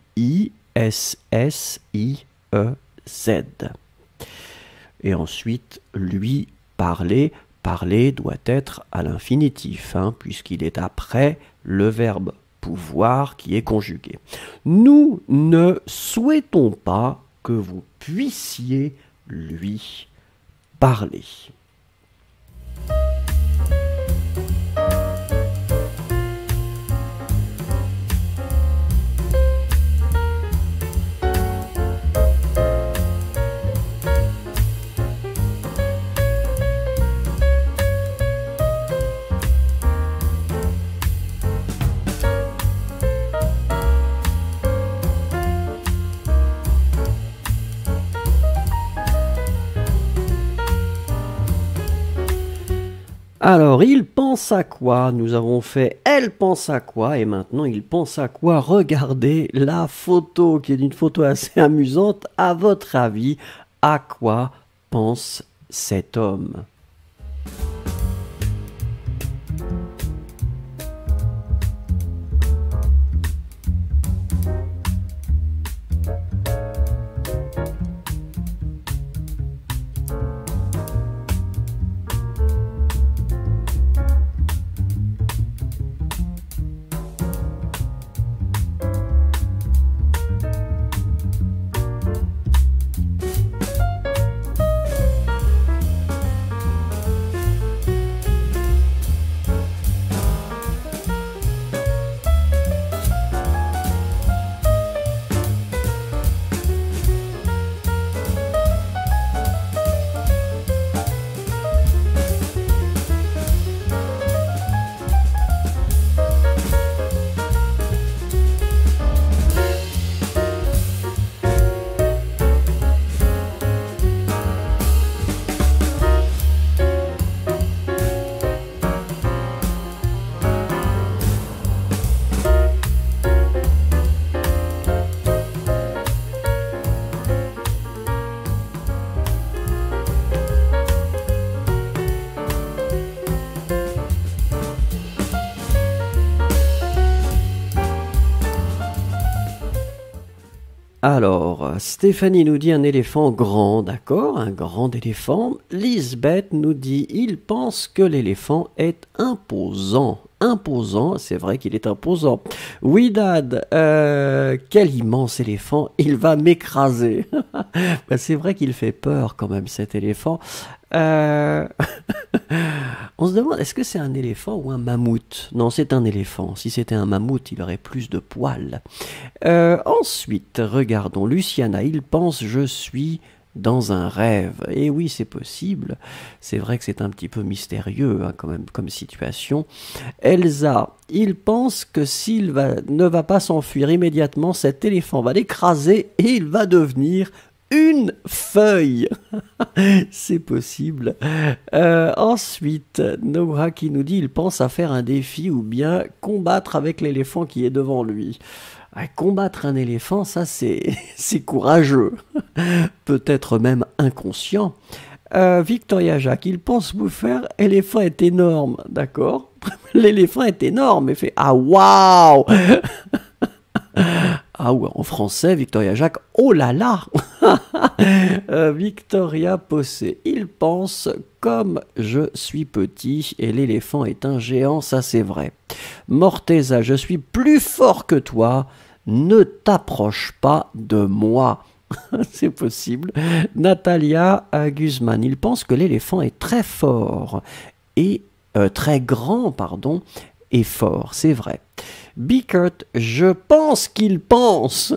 Et ensuite, lui parler. Parler doit être à l'infinitif, puisqu'il est après le verbe pouvoir qui est conjugué. Nous ne souhaitons pas que vous puissiez lui parler. Alors, il pense à quoi? Nous avons fait elle pense à quoi? Et maintenant, il pense à quoi? Regardez la photo, qui est une photo assez amusante. À votre avis, à quoi pense cet homme? Alors, Stéphanie nous dit un éléphant grand, d'accord, un grand éléphant. Lisbeth nous dit, il pense que l'éléphant est imposant. Imposant, c'est vrai qu'il est imposant. Widad, quel immense éléphant, il va m'écraser. Ben, c'est vrai qu'il fait peur quand même cet éléphant. On se demande, est-ce que c'est un éléphant ou un mammouth? Non, c'est un éléphant. Si c'était un mammouth, il aurait plus de poils. Ensuite, regardons Luciana. Il pense, je suis dans un rêve. Et oui, c'est possible. C'est vrai que c'est un petit peu mystérieux hein, quand même comme situation. Elsa, il pense que ne va pas s'enfuir immédiatement, cet éléphant va l'écraser et il va devenir une feuille. C'est possible. Ensuite, Noah qui nous dit il pense à faire un défi ou bien combattre avec l'éléphant qui est devant lui. Combattre un éléphant, ça c'est courageux. Peut-être même inconscient. Victoria Jacques, il pense vous faire éléphant est énorme, d'accord. L'éléphant est énorme et fait ah waouh. Ah ouais, en français, Victoria Jacques, oh là là. Victoria Possé, il pense comme je suis petit et l'éléphant est un géant, ça c'est vrai. Morteza, je suis plus fort que toi, ne t'approche pas de moi. C'est possible. Natalia Guzman, il pense que l'éléphant est très fort et très grand, pardon, et fort, c'est vrai. Bickert, je pense qu'il pense.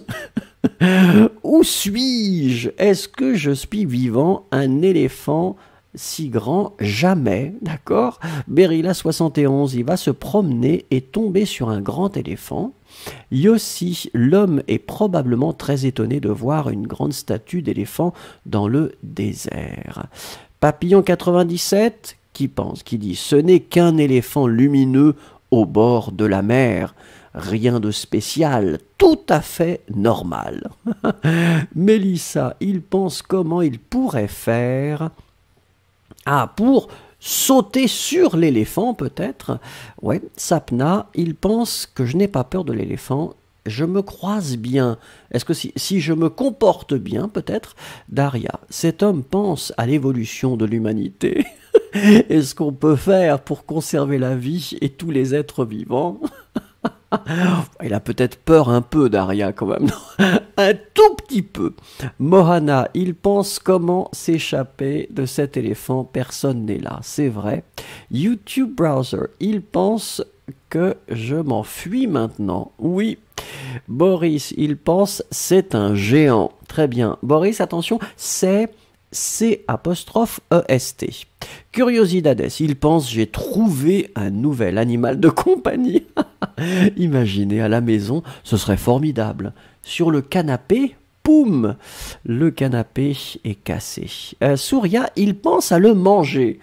Où suis-je? Est-ce que je suis vivant? Un éléphant si grand? Jamais, d'accord. Berilla 71, il va se promener et tomber sur un grand éléphant. Yossi, l'homme est probablement très étonné de voir une grande statue d'éléphant dans le désert. Papillon 97, qui dit ce n'est qu'un éléphant lumineux au bord de la mer. Rien de spécial, tout à fait normal. Mélissa, il pense comment il pourrait faire pour sauter sur l'éléphant peut-être. Ouais, Sapna, il pense que je n'ai pas peur de l'éléphant. Je me croise bien. Est-ce que si je me comporte bien, peut-être? Daria, cet homme pense à l'évolution de l'humanité. Est-ce qu'on peut faire pour conserver la vie et tous les êtres vivants? Il a peut-être peur un peu, Daria, quand même. Un tout petit peu. Mohana, il pense comment s'échapper de cet éléphant. Personne n'est là, c'est vrai. YouTube Browser, il pense que je m'enfuis maintenant. Oui. Boris, il pense c'est un géant. Très bien. Boris, attention, c'est C''EST. Curiosidades, il pense j'ai trouvé un nouvel animal de compagnie. Imaginez à la maison, ce serait formidable. Sur le canapé, poum, le canapé est cassé. Souria, il pense à le manger.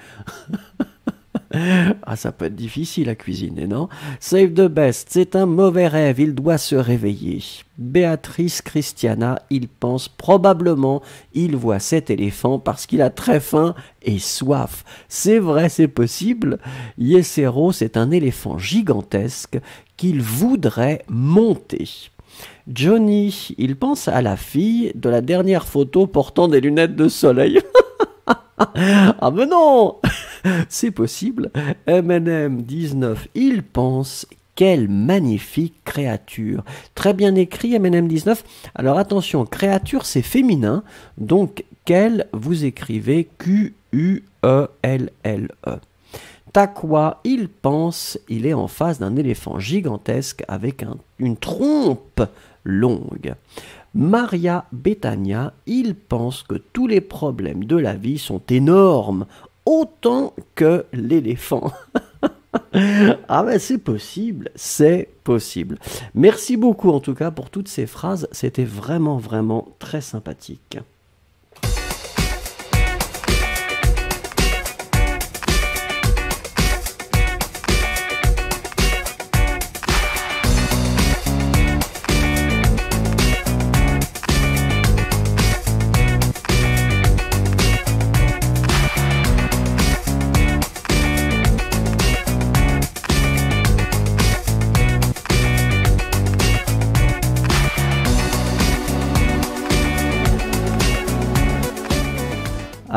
Ah, ça peut être difficile à cuisiner, non? Save the best, c'est un mauvais rêve, il doit se réveiller. Béatrice Christiana, il pense probablement, il voit cet éléphant parce qu'il a très faim et soif. C'est vrai, c'est possible. Yesero, c'est un éléphant gigantesque qu'il voudrait monter. Johnny, il pense à la fille de la dernière photo portant des lunettes de soleil. Ah mais non. C'est possible. MNM19, il pense quelle magnifique créature. Très bien écrit MNM19. Alors attention, créature c'est féminin, donc quelle vous écrivez Quuelle. Takwa, il pense, il est en face d'un éléphant gigantesque avec une trompe longue. Maria Betania, il pense que tous les problèmes de la vie sont énormes, autant que l'éléphant. Ah ben c'est possible, c'est possible. Merci beaucoup en tout cas pour toutes ces phrases, c'était vraiment vraiment très sympathique.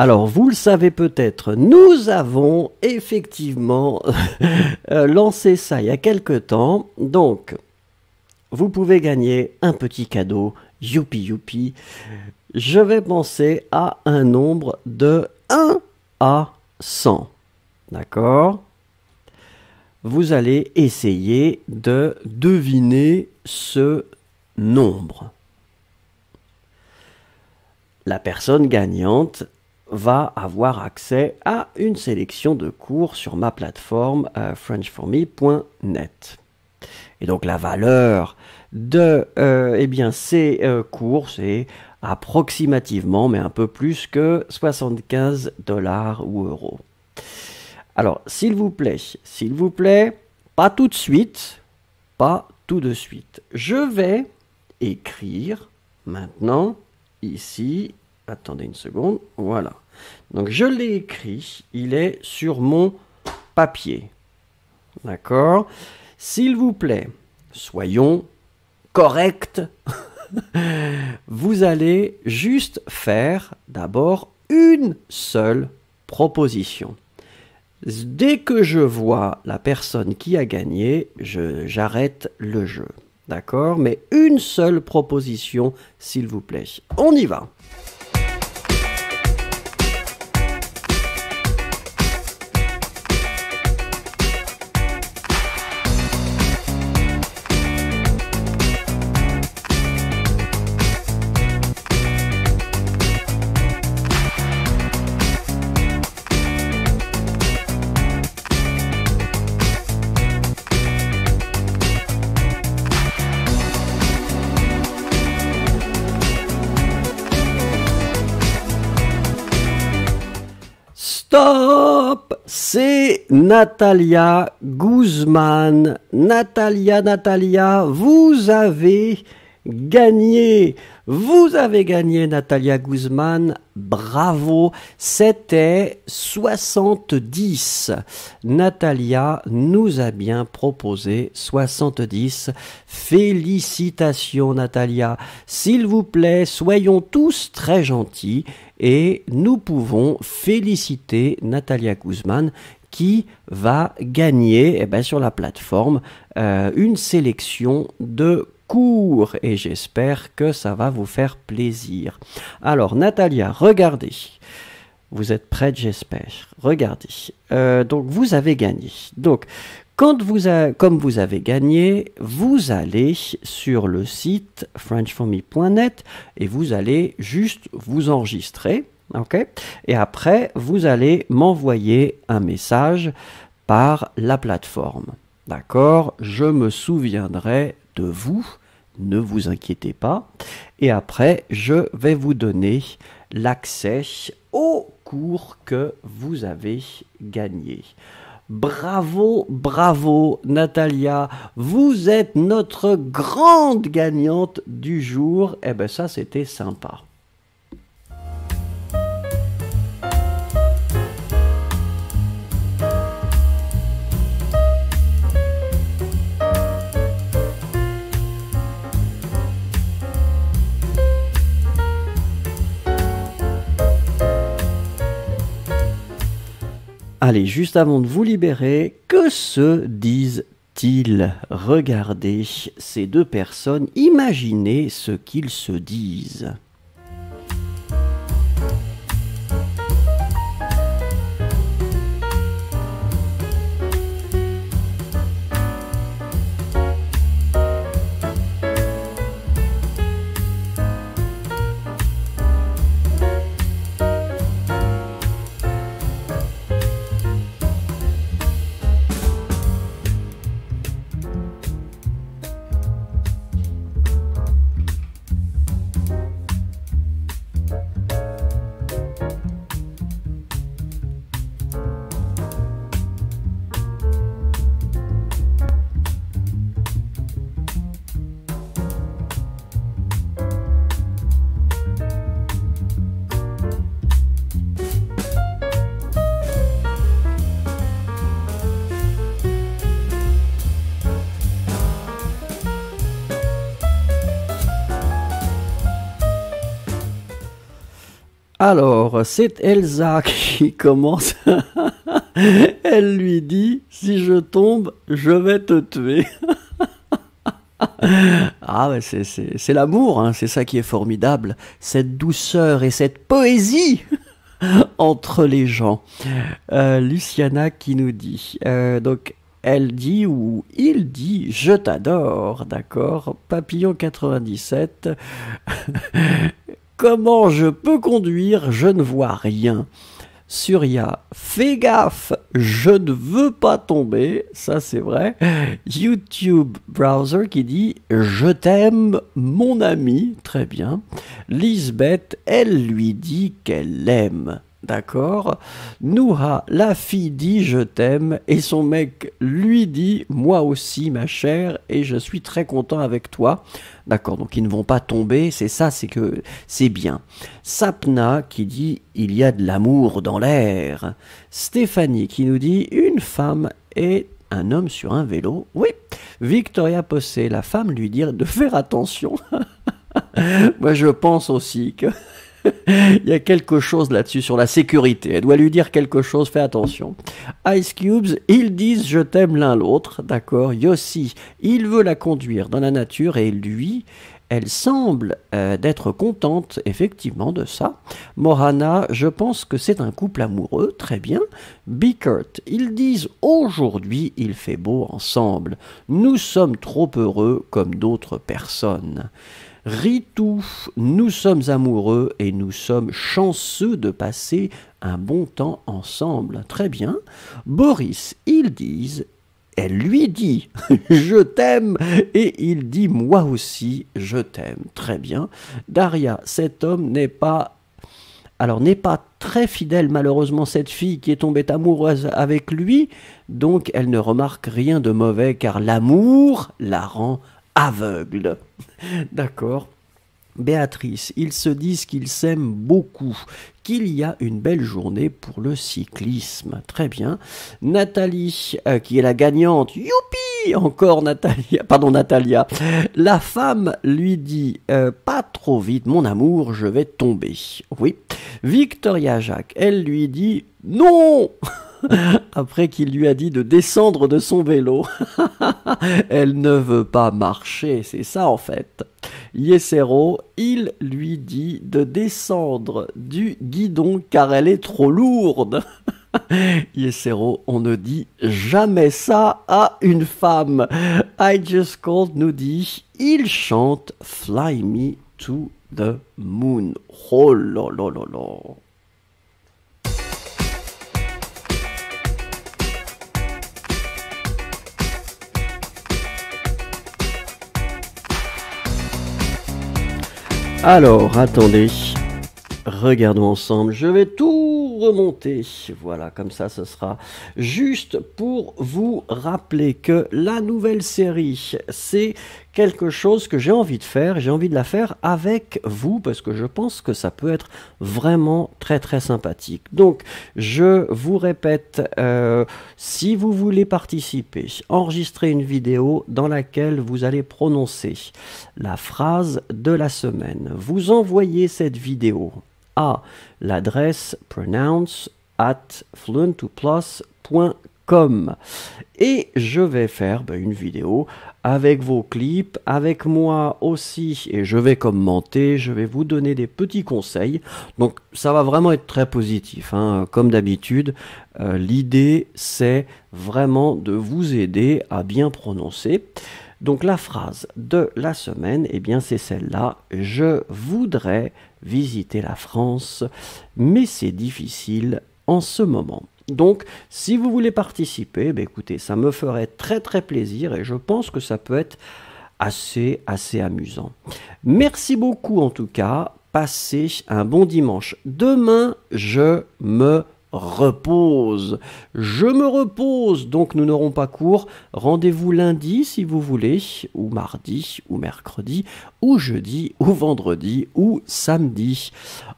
Alors, vous le savez peut-être, nous avons effectivement lancé ça il y a quelque temps. Donc, vous pouvez gagner un petit cadeau. Youpi youpi. Je vais penser à un nombre de 1 à 100. D'accord? Vous allez essayer de deviner ce nombre. La personne gagnante va avoir accès à une sélection de cours sur ma plateforme frenchforme.net. Et donc la valeur de ces cours, c'est approximativement, mais un peu plus que 75 $ ou euros. Alors, s'il vous plaît, pas tout de suite, Je vais écrire maintenant, ici, attendez une seconde, voilà. Donc, je l'ai écrit, il est sur mon papier. D'accord? S'il vous plaît, soyons corrects. Vous allez juste faire d'abord une seule proposition. Dès que je vois la personne qui a gagné, j'arrête le jeu. D'accord? Mais une seule proposition, s'il vous plaît. On y va. Stop! C'est Natalia Guzman. Natalia, vous avez gagné. Vous avez gagné, Natalia Guzman. Bravo. C'était 70. Natalia nous a bien proposé 70. Félicitations, Natalia. S'il vous plaît, soyons tous très gentils et nous pouvons féliciter Natalia Guzman qui va gagner sur la plateforme une sélection de cours et j'espère que ça va vous faire plaisir. Alors Natalia, regardez, vous êtes prête j'espère, regardez, donc vous avez gagné. Donc comme vous avez gagné, vous allez sur le site frenchforme.net et vous allez juste vous enregistrer, ok? Et après vous allez m'envoyer un message par la plateforme, d'accord? Je me souviendrai de vous, ne vous inquiétez pas. Et après, je vais vous donner l'accès au cours que vous avez gagné. Bravo, bravo Natalia, vous êtes notre grande gagnante du jour. Eh ben ça, c'était sympa. Allez, juste avant de vous libérer, que se disent-ils? Regardez ces deux personnes, imaginez ce qu'ils se disent. Alors, c'est Elsa qui commence. Elle lui dit, si je tombe, je vais te tuer. Ah, ouais, c'est l'amour, hein, c'est ça qui est formidable. Cette douceur et cette poésie entre les gens. Luciana qui nous dit, donc elle dit ou il dit je t'adore, d'accord. Papillon 97, comment je peux conduire, je ne vois rien. Surya, fais gaffe, je ne veux pas tomber, ça c'est vrai. YouTube Browser qui dit je t'aime mon ami, très bien. Lisbeth, elle lui dit qu'elle l'aime. D'accord. Nouha, la fille dit je t'aime et son mec lui dit moi aussi ma chère et je suis très content avec toi. D'accord, donc ils ne vont pas tomber, c'est ça, c'est que c'est bien. Sapna qui dit il y a de l'amour dans l'air. Stéphanie qui nous dit une femme et un homme sur un vélo. Oui. Victoria Possé, la femme lui dit de faire attention. Moi je pense aussi que il y a quelque chose là-dessus sur la sécurité. Elle doit lui dire quelque chose, fais attention. Ice Cubes, ils disent je t'aime l'un l'autre, d'accord. Yossi, il veut la conduire dans la nature et lui, elle semble d'être contente effectivement de ça. Mohana, je pense que c'est un couple amoureux, très bien. Bickert, ils disent aujourd'hui il fait beau ensemble. Nous sommes trop heureux comme d'autres personnes. Ritou, nous sommes amoureux et nous sommes chanceux de passer un bon temps ensemble. Très bien. Boris, ils disent, elle lui dit je t'aime et il dit moi aussi je t'aime. Très bien. Daria, cet homme n'est pas très fidèle malheureusement cette fille qui est tombée amoureuse avec lui, donc elle ne remarque rien de mauvais car l'amour la rend aveugle. D'accord. Béatrice, ils se disent qu'ils s'aiment beaucoup, qu'il y a une belle journée pour le cyclisme. Très bien. Nathalie, qui est la gagnante. Youpi! Encore Natalia. La femme lui dit pas trop vite, mon amour, je vais tomber. Oui. Victoria Jacques, elle lui dit non! Après qu'il lui a dit de descendre de son vélo. Elle ne veut pas marcher, c'est ça en fait. Yesero, il lui dit de descendre du guidon car elle est trop lourde. Yesero, on ne dit jamais ça à une femme. I Just Called nous dit, il chante Fly Me to the Moon. Oh là là là là. Alors, attendez, regardons ensemble, je vais tout remonter, voilà, comme ça ce sera juste pour vous rappeler que la nouvelle série, c'est quelque chose que j'ai envie de faire, j'ai envie de la faire avec vous, parce que je pense que ça peut être vraiment très très sympathique. Donc, je vous répète, si vous voulez participer, enregistrez une vidéo dans laquelle vous allez prononcer la phrase de la semaine. Vous envoyez cette vidéo à l'adresse pronounce@fluent2plus.com et je vais faire une vidéo avec vos clips, avec moi aussi, et je vais commenter, je vais vous donner des petits conseils. Donc ça va vraiment être très positif, hein, comme d'habitude. L'idée, c'est vraiment de vous aider à bien prononcer. Donc la phrase de la semaine, eh bien c'est celle-là. Je voudrais visiter la France, mais c'est difficile en ce moment. Donc, si vous voulez participer, écoutez, ça me ferait très très plaisir et je pense que ça peut être assez amusant. Merci beaucoup en tout cas, passez un bon dimanche. Demain, je me repose. Je me repose, donc nous n'aurons pas cours. Rendez-vous lundi si vous voulez, ou mardi, ou mercredi, ou jeudi, ou vendredi, ou samedi.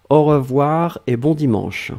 Au revoir et bon dimanche.